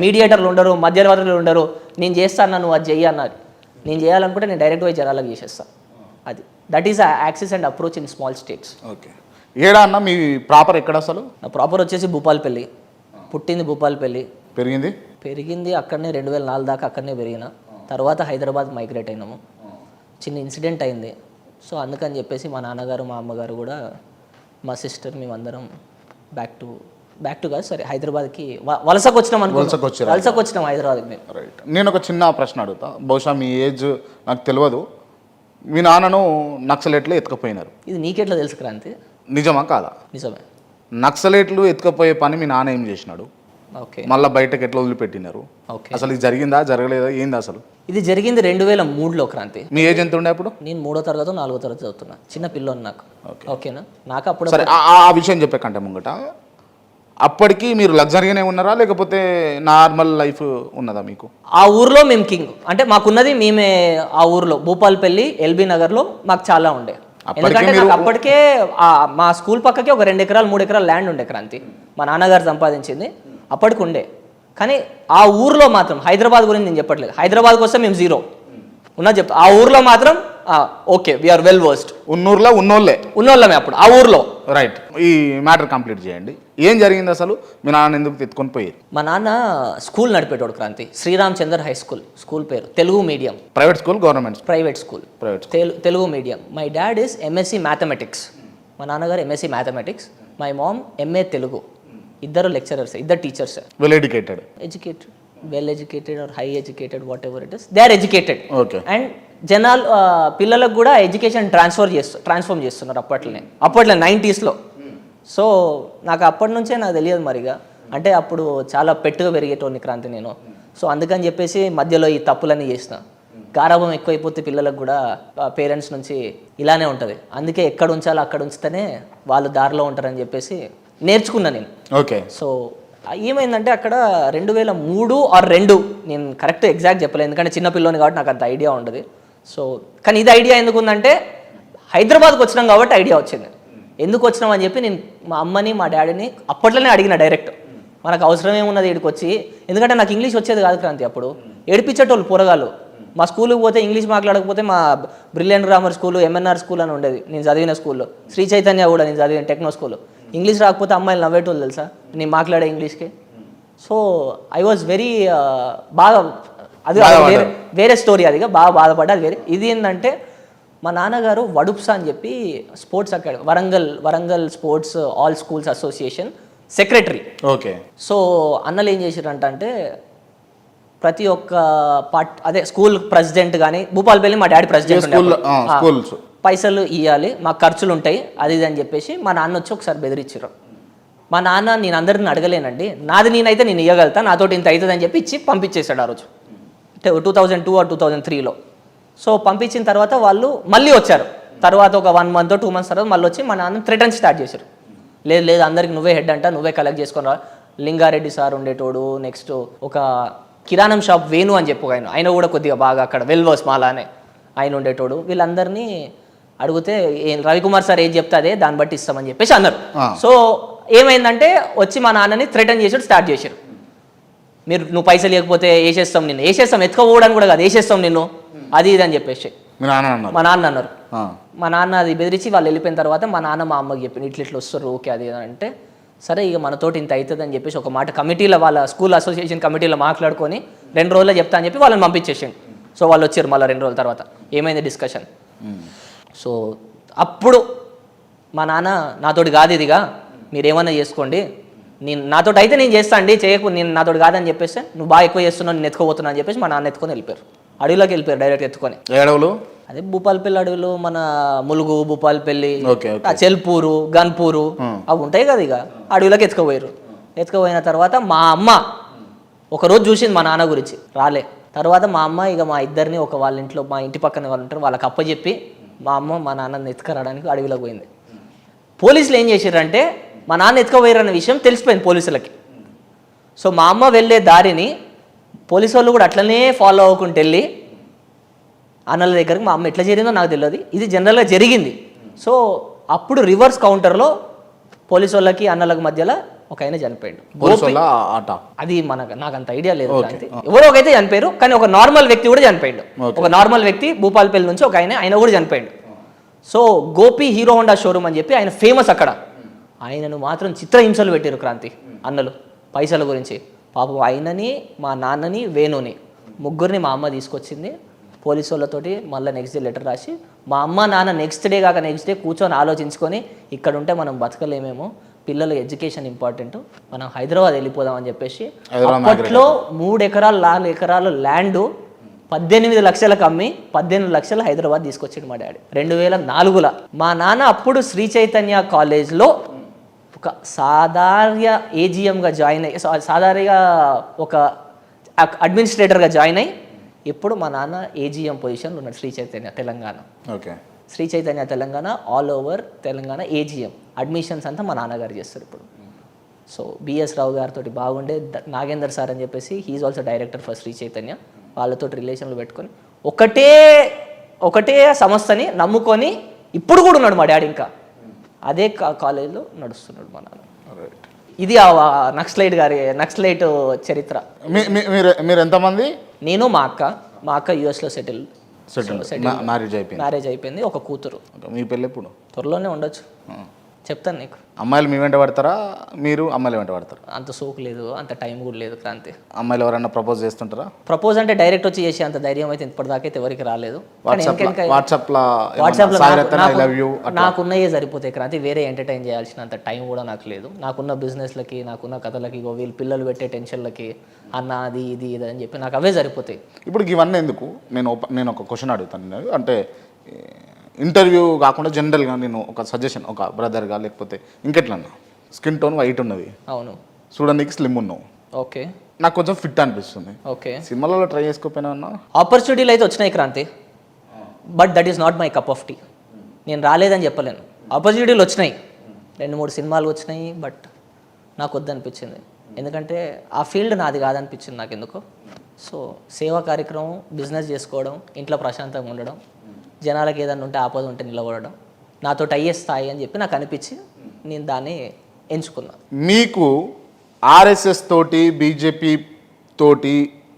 మీడియేటర్లు ఉండరు, మధ్యవర్తులు ఉండరు. నేను చేస్తాను, నువ్వు అది చెయ్యి అన్నారు. నేను చేయాలనుకుంటే నేను డైరెక్ట్ పోయి జనాలకు చేసేస్తాను. That is access and approach in small states. Okay, ఏడా అన్న మీ ప్రాపర్ ఎక్కడ అసలు? నా ప్రాపర్ వచ్చేసి భూపాలపల్లి. పుట్టింది భూపాలపల్లి, పెరిగింది అక్కడనే. 2004 దాకా అక్కడనే పెరిగిన. తర్వాత హైదరాబాద్ మైగ్రేట్ అయినాము. చిన్న ఇన్సిడెంట్ అయింది. సో అందుకని చెప్పేసి మా నాన్నగారు, మా అమ్మగారు కూడా, మా సిస్టర్, మేమందరం బ్యాక్ టు కాదు సరే హైదరాబాద్కి వలసకు వచ్చినాం హైదరాబాద్కి మేము. రైట్, నేను ఒక చిన్న ప్రశ్న అడుగుతా. బహుశా మీ ఏజ్ నాకు తెలియదు. మీ నాన్నను నక్సలైట్లు ఎత్తుకపోయినారు, ఇది నీకెట్లా తెలుసు క్రాంతి? నిజమా కాదా? నిజమే. నక్సలైట్లు ఎత్తుకపోయే పని మీ నాన్న ఏం చేసినాడు? ఓకే, మళ్ళీ బయటకు ఎట్లా వదిలిపెట్టినారు? ఓకే, అసలు ఇది జరిగిందా, జరగలేదా, ఏంది అసలు? ఇది జరిగింది 2003లో క్రాంతి. మీ ఏజ్ ఎంత ఉండే అప్పుడు? నేను 3వ తరగతి 4వ తరగతి చదువుతున్నా. చిన్న పిల్లని నాకు. ఓకేనా? నాకు అప్పుడు సరే, ఆ విషయం చెప్పే కంటే ముంగట, అప్పటికి మీరు లగ్జరీగానే ఉన్నారా లేకపోతే నార్మల్ లైఫ్ ఉన్నదా మీకు? ఆ ఊర్లో మేము కింగ్. అంటే మాకున్నది మేమే ఆ ఊర్లో భూపాలపల్లి, ఎల్బీ నగర్లో మాకు చాలా ఉండే. ఎందుకంటే నాకు అప్పటికే మా స్కూల్ పక్కకే ఒక 2 ఎకరాలు 3 ఎకరాలు ల్యాండ్ ఉండే క్రాంతి. మా నాన్నగారు సంపాదించింది అప్పటికి ఉండే. కానీ ఆ ఊర్లో మాత్రం, హైదరాబాద్ గురించి నేను చెప్పట్లేదు, హైదరాబాద్కి వస్తే మేము జీరో ఉన్నా చెప్తా. ఆ ఊర్లో మాత్రం ఓకే, వీఆర్ వెల్ వర్స్డ్. ఉన్నోళ్ళమే అప్పుడు ఆ ఊర్లో. రైట్, ఈ మ్యాటర్ కంప్లీట్ చేయండి. ఏం జరిగింది అసలు? మీ నాన్న ఎందుకు తెచ్చుకొని పోయారు? మా నాన్న స్కూల్ నడిపేటోడు క్రాంతి. శ్రీరామచందర్ హై స్కూల్ పేరు. Telugu medium. Private school, government? Private school. Telugu medium. My dad is MSc mathematics. మా నాన్నగారు MSc mathematics, my mom MA Telugu. ఇద్దరు లెక్చరర్స్, ఇద్దరు teachers. Well educated or high educated, whatever it is, they are educated. Okay. And జనాలు పిల్లలకు కూడా education transform చేస్తున్నారు అప్పట్లో 90sలో. So నాకు అప్పటి నుంచే నాకు తెలియదు మరిగా. అంటే అప్పుడు చాలా పెట్టుగా పెరిగేటోని క్రాంతి నేను. సో అందుకని చెప్పేసి మధ్యలో ఈ తప్పులన్నీ చేసిన. గారాభం ఎక్కువైపోతే పిల్లలకు కూడా పేరెంట్స్ నుంచి ఇలానే ఉంటుంది. అందుకే ఎక్కడ ఉంచాలో అక్కడ ఉంచితేనే వాళ్ళు దారిలో ఉంటారని చెప్పేసి నేర్చుకున్నా నేను. ఓకే. సో ఏమైందంటే అక్కడ 2003 or 2, నేను కరెక్ట్ ఎగ్జాక్ట్ చెప్పలేదు ఎందుకంటే చిన్న పిల్లని కాబట్టి నాకు అంత ఐడియా ఉండదు. సో కానీ ఇది ఐడియా ఎందుకు ఉందంటే హైదరాబాద్కి వచ్చినాం కాబట్టి ఐడియా వచ్చింది. ఎందుకు వచ్చినాం అని చెప్పి నేను మా అమ్మని మా డాడీని అప్పట్లోనే అడిగిన డైరెక్ట్. మనకు అవసరం ఏమున్నది ఇక్కడికి వచ్చి, ఎందుకంటే నాకు ఇంగ్లీష్ వచ్చేది కాదు క్రాంతి. అప్పుడు ఏడిపించేటోళ్ళు పోరగాళ్ళు. మా స్కూల్కి పోతే ఇంగ్లీష్ మాట్లాడకపోతే మా brilliant grammar school, MNR school అని ఉండేది నేను చదివిన స్కూల్లో. శ్రీ చైతన్య కూడా నేను చదివిన టెక్నో స్కూల్. ఇంగ్లీష్ రాకపోతే అమ్మాయిలు నవ్వేటోళ్ళు తెలుసా నేను మాట్లాడే ఇంగ్లీష్కి. సో ఐ వాజ్ వెరీ బాగా, అది వేరే స్టోరీ, అదిగా బాగా బాధపడ్డా. అది వేరే. ఇది ఏంటంటే మా నాన్నగారు వడుప్సా అని చెప్పి sports academy, Warangal sports all schools association secretary. Okay. So అన్నలు ఏం చేసిరంటే ప్రతి ఒక్క అదే స్కూల్ ప్రెసిడెంట్ కానీ, భూపాలపల్లి మా డాడీ ప్రెసిడెంట్, పైసలు ఇవ్వాలి మాకు ఖర్చులు ఉంటాయి అది ఇది అని చెప్పేసి మా నాన్న వచ్చి ఒకసారి బెదిరించారు. మా నాన్న నేను అందరిని అడగలేనండి, నాది నేనైతే నేను ఇవ్వగలుగుతా, నాతోటి ఇంత అవుతుంది అని చెప్పి ఇచ్చి పంపించేశాడు. ఆ రోజు 2002 ఆర్ 2003లో. సో పంపించిన తర్వాత వాళ్ళు మళ్ళీ వచ్చారు. తర్వాత ఒక 1 month 2 months తర్వాత మళ్ళీ వచ్చి మా నాన్న థ్రెటన్ స్టార్ట్ చేశారు. లేదు లేదు అందరికి నువ్వే హెడ్ అంట, నువ్వే కలెక్ట్ చేసుకొని రా. లింగారెడ్డి సార్ ఉండేటోడు, నెక్స్ట్ ఒక కిరాణం షాప్ వేణు అని చెప్పు ఆయన కూడా కొద్దిగా బాగా అక్కడ వెల్వర్స్ మాలానే ఆయన ఉండేటోడు. వీళ్ళందరినీ అడిగితే రవికుమార్ సార్ ఏం చెప్తే అదే దాన్ని బట్టి ఇస్తామని చెప్పేసి అన్నారు. సో ఏమైందంటే వచ్చి మా నాన్నని థ్రెటన్ చేసాడు, స్టార్ట్ చేశారు. నువ్వు పైసలు లేకపోతే వేసేస్తాం నిన్ను, వేసేస్తాం ఎత్తుకోవడానికి కూడా కాదు, వేసేస్తాం నిన్ను, అది ఇది అని చెప్పేసి మా నాన్న అన్నారు. మా నాన్న అది బెదిరించి వాళ్ళు వెళ్ళిపోయిన తర్వాత మా నాన్న మా అమ్మకి చెప్పింది ఇట్లా వస్తారు ఓకే అది అంటే, సరే ఇక మనతోటి ఇంత అవుతుంది అని చెప్పేసి ఒక మాట కమిటీలో వాళ్ళ స్కూల్ అసోసియేషన్ కమిటీలో మాట్లాడుకొని 2 రోజుల్లో చెప్తా అని చెప్పి వాళ్ళని పంపించేసిండు. సో వాళ్ళు వచ్చారు మళ్ళీ 2 రోజుల తర్వాత ఏమైంది డిస్కషన్. సో అప్పుడు మా నాన్న నాతోటి కాదు ఇదిగా మీరేమన్నా చేసుకోండి, నాతోటి అయితే నేను చేస్తా అండి, నేను నాతోటి కాదని చెప్పేసి నువ్వు బాగా ఎక్కువ చేస్తున్నావు నేను ఎత్తుకోబోతున్నా అని చెప్పేసి మా నాన్న ఎత్తుకొని వెళ్ళిపోయారు. అడవిలోకి వెళ్ళిపోయారు డైరెక్ట్ ఎత్తుకొని. అడవులు అదే భూపాలపల్లి అడవులు, మన ములుగు, భూపాలపల్లి, చెల్పూరు, గన్పూరు అవి ఉంటాయి కదా. ఇక అడవిలోకి ఎత్తుకుపోయారు. ఎత్తుకుపోయిన తర్వాత మా అమ్మ ఒకరోజు చూసింది మా నాన్న గురించి, రాలే. తర్వాత మా అమ్మ ఇక మా ఇద్దరిని ఒక వాళ్ళ ఇంట్లో, మా ఇంటి పక్కన వాళ్ళు ఉంటారు, వాళ్ళకి అప్పచెప్పి మా అమ్మ మా నాన్నని ఎత్తుకురావడానికి అడవిలోకి పోయింది. పోలీసులు ఏం చేశారంటే మా నాన్న ఎత్తుకుపోయారన్న విషయం తెలిసిపోయింది పోలీసులకి. సో మా అమ్మ వెళ్ళే దారిని పోలీసు వాళ్ళు కూడా అట్లనే ఫాలో అవ్వకుంటూ వెళ్ళి అన్నల దగ్గరికి, మా అమ్మ ఎట్లా జరిగిందో నాకు తెలియదు, ఇది జనరల్గా జరిగింది. సో అప్పుడు రివర్స్ కౌంటర్లో పోలీసు వాళ్ళకి అన్నలకు మధ్యలో ఒక ఆయన చనిపోయాడు. అది నాకు అంత ఐడియా లేదు, ఎవరో ఒకైతే చనిపోయారు, కానీ ఒక నార్మల్ వ్యక్తి కూడా చనిపోయాడు. ఒక నార్మల్ వ్యక్తి భూపాలపల్లి నుంచి ఒక ఆయన కూడా చనిపోయాడు. So Gopi hero Honda showroom అని చెప్పి ఆయన ఫేమస్ అక్కడ. ఆయనను మాత్రం చిత్రహింసలు పెట్టారు క్రాంతి అన్నలు పైసల గురించి. పాపం ఆయనని, మా నాన్నని, వేణుని ముగ్గురిని మా అమ్మ తీసుకొచ్చింది పోలీసు వాళ్ళతోటి. మళ్ళీ నెక్స్ట్ డే లెటర్ రాసి మా అమ్మ నాన్న నెక్స్ట్ డే కూర్చొని ఆలోచించుకొని ఇక్కడ ఉంటే మనం బతకలేమేమో, పిల్లల ఎడ్యుకేషన్ ఇంపార్టెంట్, మనం హైదరాబాద్ వెళ్ళిపోదామని చెప్పేసి అప్పట్లో 3 ఎకరాలు 4 ఎకరాలు ల్యాండ్ 18 లక్షలకు అమ్మి 18 లక్షలు హైదరాబాద్ తీసుకొచ్చాడు మా డాడీ 2004లో. మా నాన్న అప్పుడు శ్రీ చైతన్య కాలేజ్లో ఒక సాధారణ ఏజిఎంగా జాయిన్ అయ్యి, సాధారణంగా ఒక అడ్మినిస్ట్రేటర్గా జాయిన్ అయ్యి ఇప్పుడు మా నాన్న ఏజిఎం పొజిషన్లో ఉన్నాడు Sri Chaitanya Telangana. Okay, Sri Chaitanya Telangana all over Telangana AGM admissions అంతా మా నాన్నగారు చేస్తారు ఇప్పుడు. సో బిఎస్ రావు గారితో బాగుండే, నాగేందర్ సార్ అని చెప్పేసి he is also director for Sri Chaitanya, వాళ్ళతో రిలేషన్లు పెట్టుకొని ఒకటే సంస్థని నమ్ముకొని ఇప్పుడు కూడా ఉన్నాడు మా డాడీ. ఇంకా అదే కాలేజీలో నడుస్తున్నాడు మా నాన్న. ఇది నక్సలైట్ చరిత్ర. మీరు ఎంతమంది? నేను మా అక్క యుఎస్లో సెటిల్ మ్యారేజ్ అయిపోయింది, ఒక కూతురు. మీ పెళ్ళి ఎప్పుడు? త్వరలోనే ఉండొచ్చు, చెప్తాను నీకు. అమ్మాయిలు మీ వెంట పడతారా, మీరు అమ్మాయిలు వెంట పడతారా? అంత సోకు లేదు, అంత టైం కూడా లేదు క్రాంతి. అమ్మాయిలు ఎవరైనా ప్రపోజ్ చేస్తుంటారా? ప్రపోజ్ అంటే డైరెక్ట్ వచ్చి చేసే అంత ధైర్యం అయితే ఇప్పటిదాకైతే ఎవరికి రాలేదు. వాట్సాప్లో నాకున్నయే సరిపోతాయి క్రాంతి, వేరే ఎంటర్టైన్ చేయాల్సినంత టైం కూడా నాకు లేదు. నాకున్న బిజినెస్లకి, నాకున్న కథలకి, వీళ్ళు పిల్లలు పెట్టే టెన్షన్లకి, అన్న అది ఇది ఇది అని చెప్పి నాకు అవే సరిపోతాయి. ఇప్పుడు ఇవన్నీ ఎందుకు, నేను ఒక క్వశ్చన్ అడుగుతాను. అంటే ఇంటర్వ్యూ కాకుండా జనరల్గా నేను ఒక సజెషన్, ఒక బ్రదర్గా లేకపోతే ఇంకెట్లన్నా, స్కిన్ టోన్ వైట్ ఉన్నది, అవును, చూడడానికి స్లిమ్ ఉన్నావు, ఓకే, నాకు కొంచెం ఫిట్ అనిపిస్తుంది, ఓకే, సినిమాలలో ట్రై చేసుకోపోయినా ఉన్నా ఆపర్చునిటీలు అయితే వచ్చినాయి Kranti, but that is not my cup of tea. నేను రాలేదని చెప్పలేను, ఆపర్చునిటీలు వచ్చినాయి, 2-3 సినిమాలు వచ్చినాయి, బట్ నాకు వద్దనిపించింది. ఎందుకంటే ఆ ఫీల్డ్ నాది కాదనిపించింది నాకు ఎందుకో. సో సేవా కార్యక్రమం, బిజినెస్ చేసుకోవడం, ఇంట్లో ప్రశాంతంగా ఉండడం, జనాలకు ఏదైనా ఉంటే ఆపద ఉంటే నిలబడడం నాతో అయ్యే స్థాయి అని చెప్పి నాకు అనిపించి నేను దాన్ని ఎంచుకున్నా. మీకు ఆర్ఎస్ఎస్ తోటి,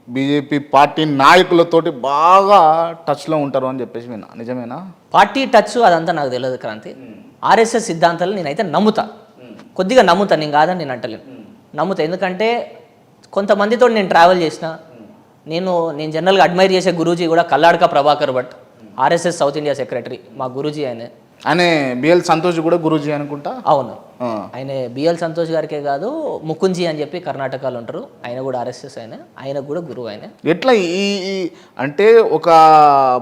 బీజేపీ పార్టీ నాయకులతోటి బాగా టచ్లో ఉంటారు అని చెప్పేసి విన్నా, నిజమేనా? పార్టీ టచ్ అదంతా నాకు తెలియదు క్రాంతి. ఆర్ఎస్ఎస్ సిద్ధాంతాలు నేనైతే నమ్ముతా, కొద్దిగా నమ్ముతా, నేను కాదని నేను అంటలేను, నమ్ముతా. ఎందుకంటే కొంతమందితో నేను ట్రావెల్ చేసిన, నేను జనరల్గా అడ్మైర్ చేసే గురూజీ కూడా Kalladka Prabhakar Bhat, RSS south India secretary, మా గురూజీ ఆయన బిఎల్ సంతోష్ కూడా గురూజీ అనుకుంటా. అవును, ఆయన బిఎల్ సంతోష్ గారికే కాదు, ముకుంజీ అని చెప్పి కర్ణాటకలో ఉంటారు, ఆయన కూడా ఆర్ఎస్ఎస్, ఆయనకు కూడా గురువు. ఆయన ఎట్లా అంటే ఒక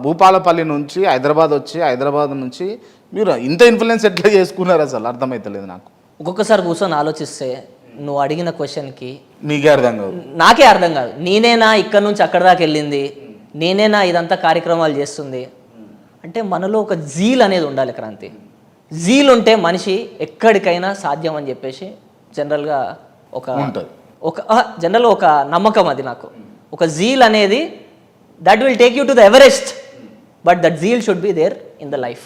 భూపాలపల్లి నుంచి హైదరాబాద్ వచ్చి, హైదరాబాద్ నుంచి మీరు ఇంత ఇన్ఫ్లుయెన్స్ ఎట్లా చేసుకున్నారు అసలు అర్థమవుతలేదు నాకు. ఒక్కొక్కసారి కూర్చొని ఆలోచిస్తే నువ్వు అడిగిన క్వశ్చన్కి మీకే అర్థం కాదు. నాకే అర్థం కాదు. నేనేనా ఇక్కడ నుంచి అక్కడ దాకా వెళ్ళింది, నేనేనా ఇదంతా కార్యక్రమాలు చేస్తుంది అంటే మనలో ఒక జీల్ అనేది ఉండాలి క్రాంతి. జీల్ ఉంటే మనిషి ఎక్కడికైనా సాధ్యం అని చెప్పేసి జనరల్గా జనరల్గా ఒక నమ్మకం అది నాకు. ఒక జీల్ అనేది that will take you to the Everest, but that zeal should be there in the life.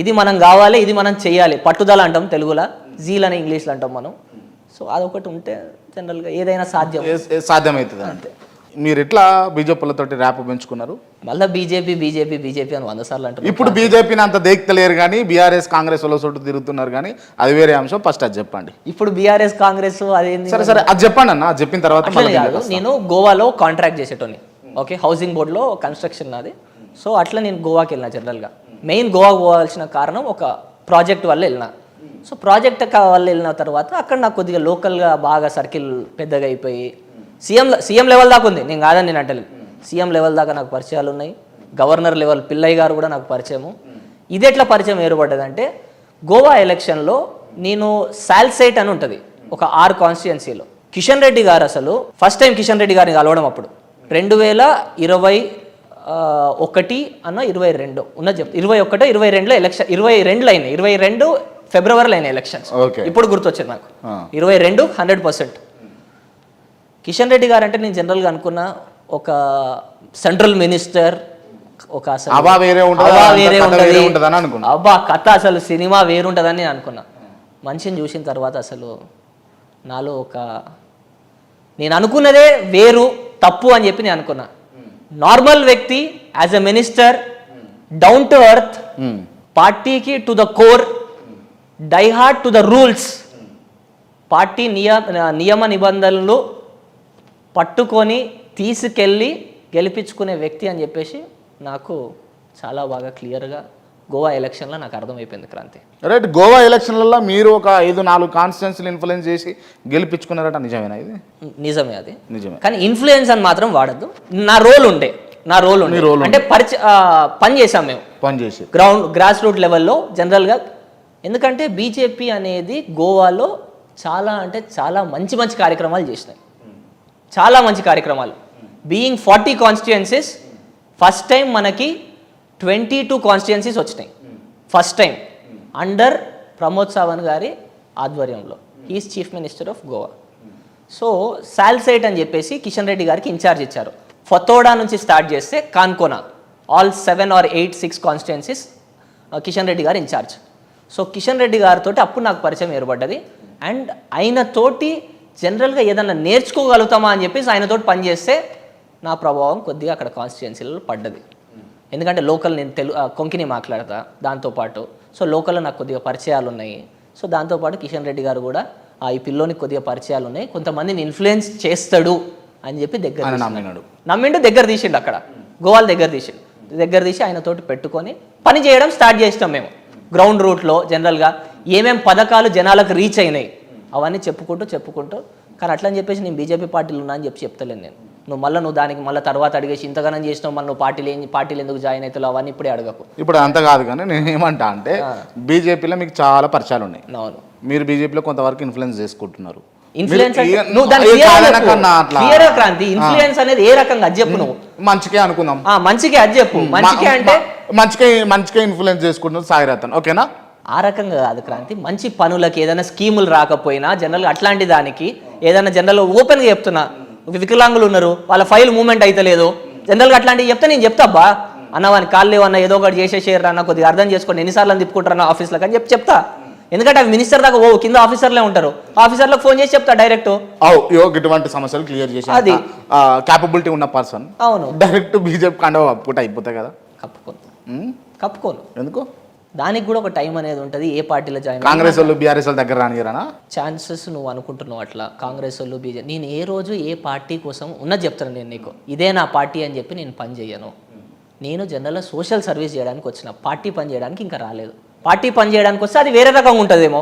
ఇది మనం కావాలి, ఇది మనం చేయాలి, పట్టుదల అంటాం తెలుగులో, జీల్ అని ఇంగ్లీష్లో అంటాం మనం. సో అదొకటి ఉంటే జనరల్గా ఏదైనా సాధ్యమవుతుంది. అంతే. మీరు ఎట్లా బీజేపీలతో ర్యాప్ పెంచుకున్నారు? మళ్ళీ బీజేపీ అని 100 సార్లు అంటారు. ఇప్పుడు బీజేపీని అంత దేక్తలేరు కానీ బీఆర్ఎస్ కాంగ్రెస్ వాళ్ళ చోటు తిరుగుతున్నారు కానీ అది వేరే అంశం. ఫస్ట్ అది చెప్పండి. ఇప్పుడు బీఆర్ఎస్ కాంగ్రెస్ అదేంటి? సరే అది చెప్పండి అన్న. అది చెప్పిన తర్వాత నేను గోవాలో కాంట్రాక్ట్ చేసేటోని. ఓకే, హౌసింగ్ బోర్డులో కన్స్ట్రక్షన్ నాది. సో అట్లా నేను గోవాకి వెళ్ళిన. జనరల్గా మెయిన్ గోవాకి పోవాల్సిన కారణం ఒక ప్రాజెక్ట్ వల్ల వెళ్ళిన. సో ప్రాజెక్ట్ వల్ల వెళ్ళిన తర్వాత అక్కడ నాకు కొద్దిగా లోకల్గా బాగా సర్కిల్ పెద్దగా అయిపోయి సీఎం లెవెల్ దాకా ఉంది. నేను కాదని నేను అంటలేదు, సీఎం లెవెల్ దాకా నాకు పరిచయాలు ఉన్నాయి. గవర్నర్ లెవెల్ పిల్లయ్య గారు కూడా నాకు పరిచయము. ఇది ఎట్లా పరిచయం ఏర్పడ్డదంటే గోవా ఎలక్షన్లో నేను సాల్సైట్ అని ఉంటుంది ఒక 6 కాన్స్టిట్యుయెన్సీలో. కిషన్ రెడ్డి గారు అసలు ఫస్ట్ టైం కిషన్ రెడ్డి గారిని కలవడం అప్పుడు 2021 అన్న 22 ఉన్నది చెప్తా. 21, 22లో ఎలక్షన్, 22లో అయినాయి. 22 ఫిబ్రవరిలో అయినాయి ఎలక్షన్స్. ఇప్పుడు గుర్తొచ్చింది నాకు. 22 100%. కిషన్ రెడ్డి గారు అంటే నేను జనరల్గా అనుకున్న ఒక సెంట్రల్ మినిస్టర్, ఒక వేరే అబ్బా కథ అసలు సినిమా వేరుంటుందని నేను అనుకున్నా. మనిషిని చూసిన తర్వాత అసలు నాలో నేను అనుకున్నదే వేరు, తప్పు అని చెప్పి నేను అనుకున్నా. నార్మల్ వ్యక్తి, as a minister, down to earth, పార్టీకి to the core, die hard to the rules, party నియమ నిబంధనలు పట్టుకొని తీసుకెళ్ళి గెలిపించుకునే వ్యక్తి అని చెప్పేసి నాకు చాలా బాగా క్లియర్గా గోవా ఎలక్షన్లో నాకు అర్థమైపోయింది క్రాంతి. రైట్. గోవా ఎలక్షన్లలో మీరు ఒక 5-4 కాన్స్టిట్యున్సీలు ఇన్ఫ్లుయెన్స్ చేసి గెలిపించుకున్నారట, నిజమేనా? ఇది నిజమే. అది నిజమే. కానీ ఇన్ఫ్లుయెన్స్ అని మాత్రం వాడద్దు. నా రోల్ ఉండే అంటే పని చేసాం మేము, గ్రాస్ రూట్ లెవెల్లో జనరల్గా. ఎందుకంటే బీజేపీ అనేది గోవాలో చాలా అంటే చాలా మంచి మంచి కార్యక్రమాలు చేసినాయి. చాలా మంచి కార్యక్రమాలు. బీయింగ్ 40 కాన్స్టిట్యుయెన్సీస్, ఫస్ట్ టైం మనకి 22 కాన్స్టిట్యుయెన్సీస్ వచ్చినాయి. First time under Pramod Sawant గారి ఆధ్వర్యంలో. He's chief minister of Goa. So Salcete అని చెప్పేసి కిషన్ రెడ్డి గారికి ఇన్ఛార్జ్ ఇచ్చారు. ఫతోడా నుంచి స్టార్ట్ చేస్తే Canacona, all 7 or 8, 6 constituencies Kishan Reddy గారు ఇన్ఛార్జ్. సో కిషన్ రెడ్డి గారితో అప్పుడు నాకు పరిచయం ఏర్పడ్డది. అండ్ ఆయనతోటి జనరల్గా ఏదన్నా నేర్చుకోగలుగుతామా అని చెప్పేసి ఆయనతోటి పనిచేస్తే నా ప్రభావం కొద్దిగా అక్కడ కాన్స్టిట్యుయెన్సీలలో పడ్డది. ఎందుకంటే లోకల్ నేను కొంకిని మాట్లాడతా దాంతోపాటు. సో లోకల్లో నాకు కొద్దిగా పరిచయాలు ఉన్నాయి. సో దాంతోపాటు కిషన్ రెడ్డి గారు కూడా ఈ పిల్లోనికి కొద్దిగా పరిచయాలు ఉన్నాయి, కొంతమందిని ఇన్ఫ్లుయెన్స్ చేస్తాడు అని చెప్పి నమ్మిండు. దగ్గర తీసిండు, అక్కడ గోవాల దగ్గర తీసి ఆయనతోటి పెట్టుకొని పని చేయడం స్టార్ట్ చేసినాం మేము. గ్రౌండ్ రూట్లో జనరల్గా ఏమేం పథకాలు జనాలకు రీచ్ అయినాయి అవన్నీ చెప్పుకుంటూ కానీ అట్లా అని చెప్పేసి నేను బీజేపీ పార్టీలు ఉన్నా అని చెప్తలేను నేను. నువ్వు దానికి మళ్ళీ తర్వాత అడిగేసి ఇంతగానం చేసినావు, మళ్ళీ నువ్వు పార్టీలు ఎందుకు జాయిన్ అవుతావు అవన్నీ ఇప్పుడే అడగకు. ఇప్పుడు అంత కాదు కానీ నేను ఏమంటా అంటే బీజేపీలో మీకు చాలా పరిచయాలు ఉన్నాయి. అవును, మీరు బీజేపీలో కొంతవరకు ఇన్ఫ్లుయెన్స్ చేసుకుంటున్నారు. ఇన్ఫ్లుయెన్స్ అనేది ఏ రకంగా అది చెప్పు. నువ్వు మంచికే అనుకుందాం, మంచికే అది చెప్పు. మంచికే అంటే మంచికే ఇన్ఫ్లుయెన్స్ చేసుకుంటున్నారు సాయిరతన్, ఓకేనా? ఆ రకంగా కాదు క్రాంతి. మంచి పనులకి ఏదైనా స్కీములు రాకపోయినా జనరల్గా అట్లాంటి దానికి ఏదైనా జనరల్ ఓపెన్గా చెప్తున్నా, వికలాంగులు ఉన్నారు వాళ్ళ ఫైల్ మూవ్మెంట్ అయితే లేదు, జనరల్గా అట్లాంటివి చెప్తే నేను చెప్తాబ్బా అన్న వాని కాళ్ళు లేవన్నా ఏదో ఒకటి చేసేసారు అన్న, కొద్దిగా అర్థం చేసుకోండి, ఎన్నిసార్లు తిప్పుకుంటారన్న ఆఫీస్లకు అని చెప్తా. ఎందుకంటే అవి మినిస్టర్ దాకా కింద ఆఫీసర్లే ఉంటారు, ఆఫీసర్లకు ఫోన్ చేసి చెప్తా డైరెక్ట్. ఇటువంటి సమస్యలు క్లియర్ చేసి అది క్యాపబిలిటీ ఉన్న పర్సన్. అవును, డైరెక్ట్ బీజేపీ కండవ అప్పుకుంటే అయిపోతాయి కదా. కప్పుకోను. ఎందుకు? దానికి కూడా ఒక టైం అనేది ఉంటుంది. ఏ పార్టీలో జాయిన్ కాంగ్రెస్ వాళ్ళు బీఆర్ఎస్ వాళ్ళ దగ్గర రానియరానా ఛాన్సెస్? నువ్వు అనుకుంటున్నావు అట్లా కాంగ్రెస్ వాళ్ళు బీజేపీ. నేను ఏ రోజు ఏ పార్టీ కోసం ఉన్నది చెప్తాను నేను నీకు, ఇదే నా పార్టీ అని చెప్పి నేను పని చేయను. నేను జనరల్గా సోషల్ సర్వీస్ చేయడానికి వచ్చిన, పార్టీ పని చేయడానికి ఇంకా రాలేదు. పార్టీ పని చేయడానికి వస్తే అది వేరే రకంగా ఉంటుందేమో.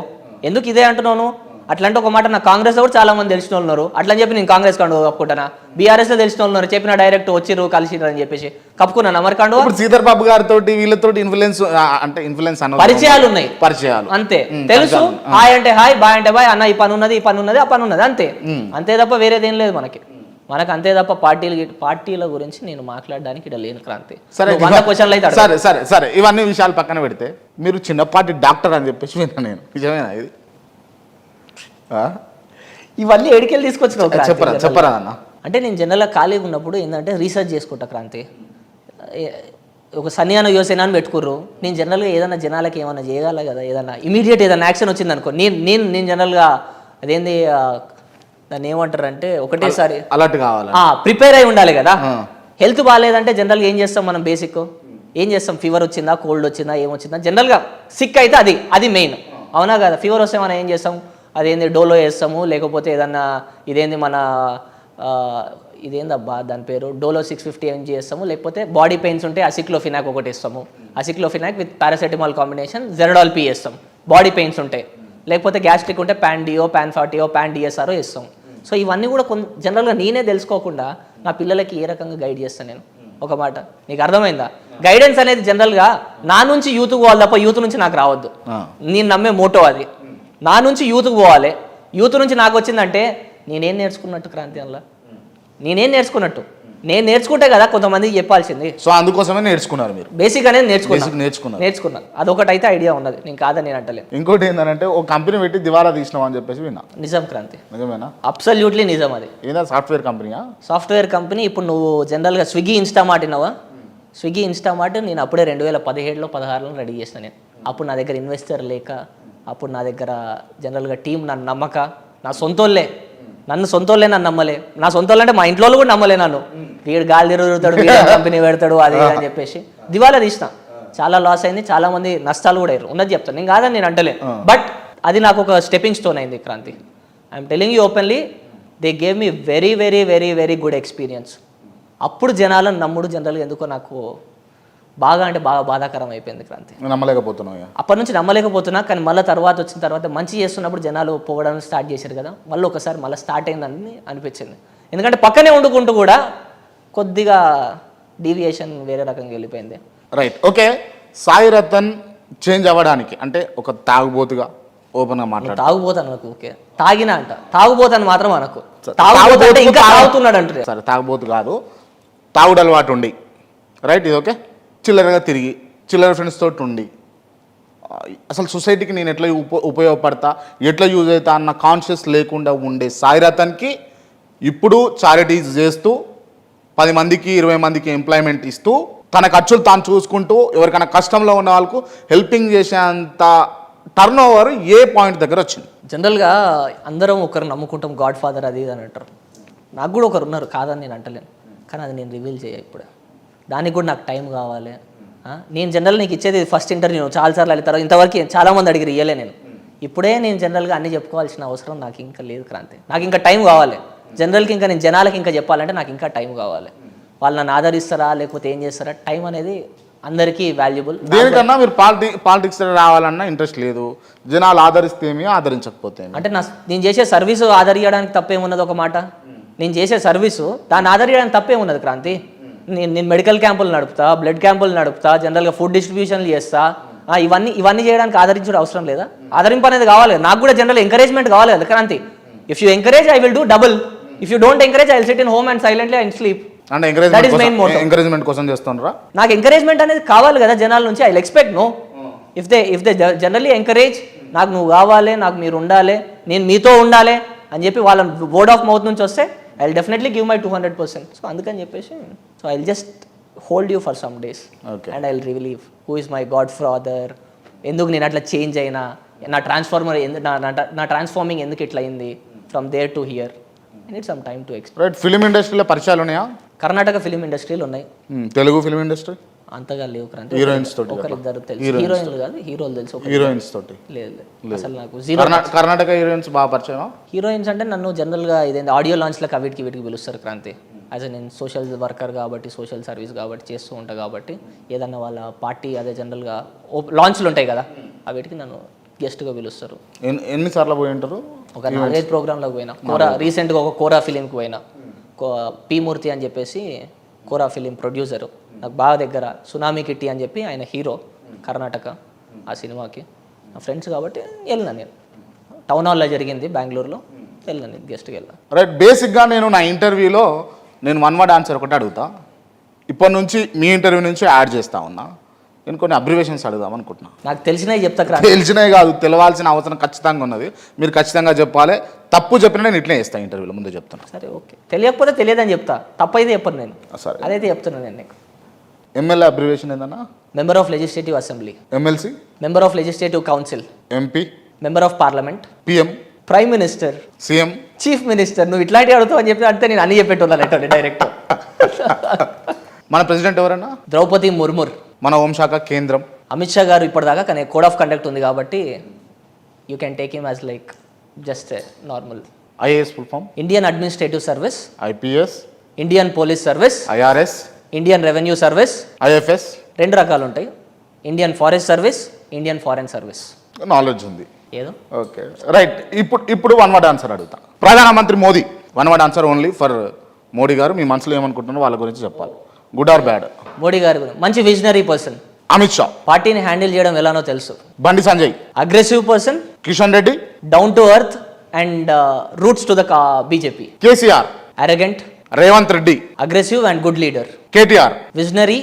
ఎందుకు ఇదే అంటున్నాను? అట్లాంటి ఒక మాట నాకు కాంగ్రెస్లో కూడా చాలా మంది తెలిసిన వాళ్ళు ఉన్నారు. అట్లని చెప్పి నేను కాంగ్రెస్ కండు కప్పుకుంటానా? బీఆర్ఎస్లో తెలిసిన వాళ్ళు ఉన్నారు, చెప్పిన డైరెక్ట్ వచ్చిర్రు కలిసిర్రు అని చెప్పేసి కప్పుకున్నాను మరి కండు. ఇప్పుడు శ్రీధర్ బాబు గారితో వీళ్ళతో ఇన్ఫ్లుయెన్స్ అంటే ఇన్ఫ్లుయెన్స్ అన్న పరిచయాలు ఉన్నాయి, పరిచయాలు అంతే. తెలుసు, హాయ్ అంటే హాయ్, బాయ్ అంటే బాయ్, అన్న ఈ పని ఉన్నది, ఈ పని ఉన్నది, ఆ పని ఉన్నది, అంతే. అంతే తప్ప వేరేదేం లేదు మనకి. అంతే తప్ప పార్టీల గురించి నేను మాట్లాడడానికి ఇక్కడ లేను క్రాంతి. సరే, 100 క్వశ్చన్లు అయితే సరే సరే సరే ఇవన్నీ విషయాలు పక్కన పెడితే మీరు చిన్నపాటి డాక్టర్ అని చెప్పేసి విన్నా నేను, నిజమేనా ఇది? ఇవన్నీ ఎడికెళ్ళి తీసుకొచ్చినావు చెప్పరా అన్న? అంటే నేను జనరల్గా ఖాళీగా ఉన్నప్పుడు ఏంటంటే రీసెర్చ్ చేసుకుంటా క్రాంతి. ఒక సన్యాన యువసేన అని పెట్టుకుర్రు, నేను జనరల్గా ఏదైనా జనాలకి ఏమైనా చేయగల కదా, ఏదైనా ఇమీడియట్ ఏదైనా యాక్షన్ వచ్చింది అనుకో, నేను జనరల్గా అదేంది దాన్ని ఏమంటారు అంటే ఒకటేసారి అలర్ట్ కావాలి, ప్రిపేర్ అయి ఉండాలి కదా. హెల్త్ బాగాలేదంటే జనరల్గా ఏం చేస్తాం మనం? బేసిక్ ఏం చేస్తాం? ఫీవర్ వచ్చిందా, కోల్డ్ వచ్చిందా, ఏమొచ్చిందా, జనరల్గా సిక్ అయితే అది మెయిన్, అవునా కదా? ఫీవర్ వస్తే మనం ఏం చేస్తాం? అదేంది డోలో వేస్తాము, లేకపోతే ఏదన్నా ఇదేంది మన ఇదేందబ్బా దాని పేరు డోలో 650 mg చేస్తాము, లేకపోతే బాడీ పెయిన్స్ ఉంటే అసిక్లోఫినాక్ ఒకటి ఇస్తాము, అసిక్లోఫినాక్ విత్ పారాసెటమాల్ కాంబినేషన్ జెరడాల్ పీ ఇస్తాం బాడీ పెయిన్స్ ఉంటాయి, లేకపోతే గ్యాస్ట్రిక్ ఉంటే PAN-DO, PAN-40, PAN-DSR ఇస్తాం. సో ఇవన్నీ కూడా జనరల్గా నేనే తెలుసుకోకుండా నా పిల్లలకి ఏ రకంగా గైడ్ చేస్తాను నేను. ఒక మాట నీకు అర్థమైందా? గైడెన్స్ అనేది జనరల్గా నా నుంచి యూత్కి పోవాలి తప్ప యూత్ నుంచి నాకు రావద్దు. నేను నమ్మే మోటో అది. నా నుంచి యూత్కి పోవాలి, యూత్ నుంచి నాకు వచ్చిందంటే నేనేం నేర్చుకున్నట్టు క్రాంతి? అందులో నేనేం నేర్చుకున్నట్టు? నేను నేర్చుకుంటే కదా కొంతమందికి చెప్పాల్సింది. సో అందుకోసమే నేర్చుకున్నారు మీరు? బేసిక్ అనేది నేర్చుకున్నాను. అదొకటి అయితే ఐడియా ఉన్నది, నేను కాదని నేను అంటలేదు. ఇంకోటి ఏంటంటే ఒక కంపెనీ పెట్టి దివాలా తీసినావు అని చెప్పేసి విన్నా, నిజం క్రాంతి? నిజమేనా? అబ్సల్యూట్లీ నిజం. అది ఏదా సాఫ్ట్వేర్ కంపెనీయా? Software company. ఇప్పుడు నువ్వు జనరల్గా స్విగ్గీ ఇన్స్టామార్ట్ విన్నావా? స్విగ్గీ ఇన్స్టామార్ట్ నేను అప్పుడే 2017లో 16లో రెడీ చేసిన. నేను అప్పుడు నా దగ్గర ఇన్వెస్టర్ లేక, అప్పుడు నా దగ్గర జనరల్గా టీం నన్ను నమ్మక, నా సొంతోళ్ళే నన్ను నమ్మలే. నా సొంతోళ్ళు అంటే మా ఇంట్లో కూడా నమ్మలే నన్ను. వీడు గాలి తిరుగుతాడు, వీడు కంపెనీ పెడతాడు అది అని చెప్పేసి దివాలా తీసిన. చాలా లాస్ అయింది, చాలా మంది నష్టాలు కూడా అయ్యారు, ఉన్నది చెప్తాను, నేను కాదని నేను అంటలే. బట్ అది నాకు ఒక స్టెప్పింగ్ స్టోన్ అయింది Kranti. I'm telling you openly, they gave me very very very very good experience. అప్పుడు జనాలను నమ్ముడు జనరల్గా ఎందుకో నాకు బాగా బాధాకరం అయిపోయింది క్రాంతి. నమ్మలేకపోతున్నావు? అప్పటి నుంచి నమ్మలేకపోతున్నా, కానీ మళ్ళీ వచ్చిన తర్వాత మంచి చేస్తున్నప్పుడు జనాలు పోవడం స్టార్ట్ చేశారు కదా, మళ్ళీ ఒకసారి స్టార్ట్ అయిందని అనిపించింది. ఎందుకంటే పక్కనే వండుకుంటూ కూడా కొద్దిగా డీవియేషన్ వేరే రకంగా వెళ్ళిపోయింది. Right, okay. Sai Ratan change అవ్వడానికి అంటే ఒక తాగుబోతుగా ఓపెన్గా మాట్లాడు. తాగుబోతాను నాకు ఓకే, తాగుబోతాను మాత్రం అనకు. ఇంకా తాగుతున్నాడు అంటే సరే, తాగుబోతు కాదు, తాగుడు అలవాటు ఉండి, రైట్, ఇది ఓకే, చిల్లరగా తిరిగి చిల్లర ఫ్రెండ్స్ తోటి ఉండి అసలు సొసైటీకి నేను ఎట్లా ఉపయోగపడతా, ఎట్లా యూజ్ అవుతా అన్న కాన్షియస్ లేకుండా ఉండే సాయి రతన్కి ఇప్పుడు చారిటీస్ చేస్తూ 10 మందికి 20 మందికి ఎంప్లాయ్మెంట్ ఇస్తూ తన ఖర్చులు తాను చూసుకుంటూ ఎవరికైనా కష్టంలో ఉన్న వాళ్ళకు హెల్పింగ్ చేసేంత టర్న్ ఓవర్ ఏ పాయింట్ దగ్గర వచ్చింది? జనరల్గా అందరం ఒకరు నమ్ముకుంటాం, గాడ్ ఫాదర్ అది అని అంటారు. నాకు కూడా ఒకరు ఉన్నారు, కాదని నేను అంటలేను, కానీ అది నేను రివీల్ చేయ ఇప్పుడు. దానికి కూడా నాకు టైం కావాలి. నేను జనరల్ నీకు ఇచ్చేది ఫస్ట్ ఇంటర్వ్యూ, చాలాసార్లు వెళ్తారు, ఇంతవరకు చాలామంది అడిగి ఇయ్యలే నేను. ఇప్పుడే నేను జనరల్గా అన్నీ చెప్పుకోవాల్సిన అవసరం నాకు ఇంకా లేదు క్రాంతి. నాకు ఇంకా టైం కావాలి. జనరల్కి ఇంకా నేను జనాలకి ఇంకా చెప్పాలంటే నాకు ఇంకా టైం కావాలి. వాళ్ళు నన్ను ఆదరిస్తారా లేకపోతే ఏం చేస్తారా, టైం అనేది అందరికీ వాల్యుబుల్. దేనికన్నా మీరు పాలిటిక్స్ రావాలన్నా ఇంట్రెస్ట్ లేదు, జనాలు ఆదరిస్తే ఏమి ఆదరించకపోతే అంటే నేను చేసే సర్వీసు ఆదరించడానికి తప్పేమున్నది? ఒక మాట, నేను చేసే సర్వీసు దాన్ని ఆదరించడానికి తప్పేమున్నది క్రాంతి? నేను మెడికల్ క్యాంపులు నడుపుతా, బ్లడ్ క్యాంపులు నడుపుతా, జనరల్గా ఫుడ్ డిస్ట్రిబ్యూషన్లు చేస్తా. ఇవన్నీ చేయడానికి ఆదరించడం అవసరం లేదా? ఆదరింపు అనేది కావాలి. నాకు కూడా జనరల్ ఎంకరేజ్మెంట్ కావాలి కదా Kranti. If you encourage I will do double, if you don't encourage I will sit in home and silently and sleep. అంటే ఎంకరేజ్మెంట్ కోసం చేస్తున్నారా? నాకు ఎంకరేజ్మెంట్ అనేది కావాలి కదా జనాల నుంచి. I will expect no, if they generally encourage, నాకు నువ్వు కావాలి, నాకు మీరు ఉండాలి, నేను మీతో ఉండాలి అని చెప్పి వాళ్ళ వర్డ్ ఆఫ్ మౌత్ నుంచి వస్తే I will definitely give my 200%. So అందుకని చెప్పేసి so I will just hold you for some days and I will relieve who is my God father, ఎందుకు నేను అట్లా చేంజ్ అయినా, నా ట్రాన్స్ఫార్మింగ్ ఎందుకు ఇట్లా అయింది from there to here. I need some time to explain. Film ఇండస్ట్రీలో పరిచయాలు ఉన్నాయా? కర్ణాటక ఫిలిం ఇండస్ట్రీలో ఉన్నాయి. తెలుగు ఫిలిం ఇండస్ట్రీ అంతగా లేవు క్రాంతి. హీరోయిన్స్ తోటి ఒకరిద్దరు తెలుసు, హీరోయిన్లు కాదు, హీరోలు తెలుసు. హీరోయిన్స్ తోటి లేదు అసలు నాకు జీరో. కర్ణాటక హీరోయిన్స్ బాగా పరిచయం. హీరోయిన్స్ అంటే నన్ను జనరల్గా ఇదేంటి ఆడియో లాంచ్లకు వీటికి పిలుస్తారు క్రాంతి. యాజ్ నేను సోషల్ వర్కర్ కాబట్టి, సోషల్ సర్వీస్ కాబట్టి చేస్తూ ఉంటాను కాబట్టి, ఏదన్నా వాళ్ళ పార్టీ అదే జనరల్గా లాంచ్లు ఉంటాయి కదా, వీటికి నన్ను గెస్ట్గా పిలుస్తారు. ఎన్నిసార్లు పోయి ఉంటారు? ఒక 4-5 ప్రోగ్రాంలకు పోయినా. కోరా రీసెంట్గా ఒక కోరా ఫిలింకి పోయినా. పి మూర్తి అని చెప్పేసి కోరా ఫిలిం ప్రొడ్యూసరు, నాకు బాగా దగ్గర. సునామీ కిట్టి అని చెప్పి ఆయన హీరో, కర్ణాటక ఆ సినిమాకి. నా ఫ్రెండ్స్ కాబట్టి వెళ్ళినా. నేను టౌన్ హాల్లో జరిగింది బెంగళూరులో, వెళ్ళినా నేను గెస్ట్కి వెళ్ళినా. రైట్. బేసిక్గా నేను నా ఇంటర్వ్యూలో నేను వన్ వర్డ్ ఆన్సర్ ఒకటి అడుగుతా. ఇప్పటి నుంచి మీ ఇంటర్వ్యూ నుంచి యాడ్ చేస్తా ఉన్నా. నేను కొన్ని అబ్రివేషన్స్ అడుగుదాం అనుకుంటున్నా. నాకు తెలిసినవి చెప్తా. తెలిసినవి కాదు, తెలవాల్సిన అవసరం ఖచ్చితంగా ఉన్నది. మీరు ఖచ్చితంగా చెప్పాలి. తప్పు చెప్పినా నేను ఇట్లే చేస్తాను ఇంటర్వ్యూలో, ముందే చెప్తున్నా. సరే, ఓకే. తెలియకపోతే తెలియదని చెప్తా, తప్పైతే చెప్పను నేను. సరే, అదైతే చెప్తున్నాను నేను నీకు. ఎమ్మెల్యే అబ్రివేషన్ ఏందన్నా? Member of legislative assembly. MLC? Member of legislative council. MP? Member of parliament. PM? Prime minister. CM? Chief minister. నువ్వు ఇట్లాంటివి అడుగుతావు అని చెప్పి అంటే నేను అన్ని చెప్పేట్టున్నాను డైరెక్ట్. మన ప్రెసిడెంట్ ఎవరన్నా? ద్రౌపది ముర్ముర్. మన హోంశాఖ కేంద్రం? అమిత్ షా గారు ఇప్పటిదాకా, కానీ కోడ్ ఆఫ్ కండక్ట్ ఉంది కాబట్టి you can take him as like just normal. IAS full form? Indian administrative service. IPS? Indian police service. IRS? Indian revenue service. IFS? 2 రకాలు ఉంటాయి. Indian forest service, Indian foreign service. Knowledge ఉంది ఏదో. Okay, right. ఇప్పుడు one word answer అడుగుతా. ప్రధానమంత్రి Modi. One word answer only for Modi garu. మీ మనసులో ఏమనుకుంటున్నారో వాళ్ళ గురించి చెప్పాలి. Good or bad? మోడీ గారు మంచి విజనరీ పర్సన్. అమిత్ షా? పార్టీని హ్యాండిల్ చేయడం ఎలానో తెలుసు. Bandi Sanjay? Aggressive person. Kishan Reddy? Down to earth and roots to the BJP. KCR? Arrogant. Revanth Reddy? Aggressive and good leader. KTR? Visionary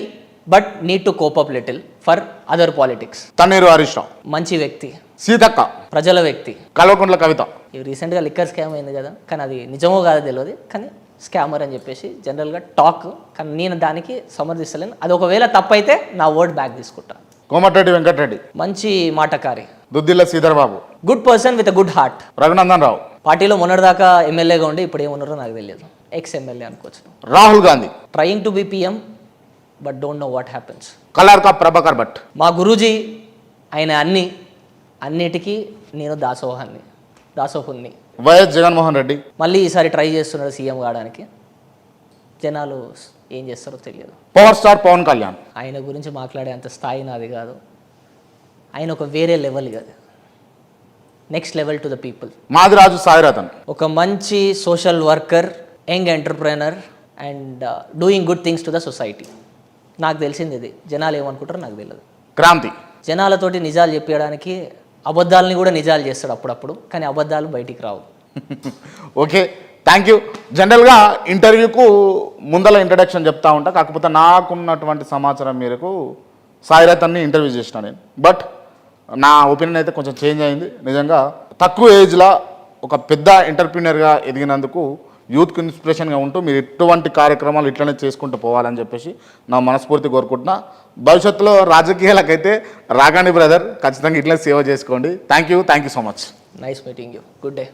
but need to cope up little for other politics. Thanneeru Harish Rao? మంచి వ్యక్తి. సీతక్క? ప్రజల వ్యక్తి. కల్వకుంట్ల కవిత? రీసెంట్గా లిక్కర్ స్కామ్ అయింది కదా, కానీ అది నిజమో కాదో తెలియదు, కానీ స్కామర్ అని చెప్పేసి జనరల్గా టాక్. కానీ నేను దానికి సమర్థిస్తలేను. అది ఒకవేళ తప్పైతే నా వర్డ్ బ్యాక్ తీసుకుంటా. కోమటిరెడ్డి వెంకటరెడ్డి? మంచి మాటకారి. Duddilla Sridhar Babu? Good person with a good heart. Raghunandan Rao? పార్టీలో మొన్నటిదాకా ఎమ్మెల్యేగా ఉండి ఇప్పుడు ఏమున్నారో నాకు తెలియదు. ఎక్స్ ఎమ్మెల్యే అనుకోవచ్చు. Rahul Gandhi? Trying to be PM but don't know what happens. Kalladka Prabhakar Bhat? మా గురూజీ. ఆయన అన్నిటికీ నేను దాసోహున్ని. వైఎస్ జగన్మోహన్ రెడ్డి? మళ్ళీ ఈసారి ట్రై చేస్తున్నారు సీఎం కావడానికి. జనాలు ఏం చేస్తారో తెలియదు. Power star Pawan Kalyan? ఆయన గురించి మాట్లాడే అంత స్థాయి నాది కాదు. ఆయన ఒక వేరే లెవెల్ కాదు, next level to the people. Madiraju Sairatan? ఒక మంచి social worker, young entrepreneur and doing good things to the society. నాకు తెలిసింది ఇది. జనాలు ఏమనుకుంటారో నాకు తెలియదు. క్రాంతి? జనాలతోటి నిజాలు చెప్పడానికి అబద్ధాలని కూడా నిజాలు చేస్తాడు అప్పుడప్పుడు, కానీ అబద్ధాలు బయటికి రావు. Okay, thank you. జనరల్గా ఇంటర్వ్యూకు ముందల ఇంట్రడక్షన్ చెప్తా ఉంటా, కాకపోతే నాకున్నటువంటి సమాచారం మేరకు సాయిరతన్ని ఇంటర్వ్యూ చేసిన నేను. బట్ నా ఒపీనియన్ అయితే కొంచెం చేంజ్ అయింది. నిజంగా తక్కువ ఏజ్లో ఒక పెద్ద ఎంటర్ప్రీనర్గా ఎదిగినందుకు యూత్కి ఇన్స్పిరేషన్గా ఉంటూ మీరు ఎటువంటి కార్యక్రమాలు ఇట్లనే చేసుకుంటూ పోవాలని చెప్పేసి నా మనస్ఫూర్తి కోరుకుంటున్నా. భవిష్యత్తులో రాజకీయాలకైతే రాగాని బ్రదర్, ఖచ్చితంగా ఇట్లనే సేవ చేసుకోండి. Thank you so much. Nice meeting you. Good day.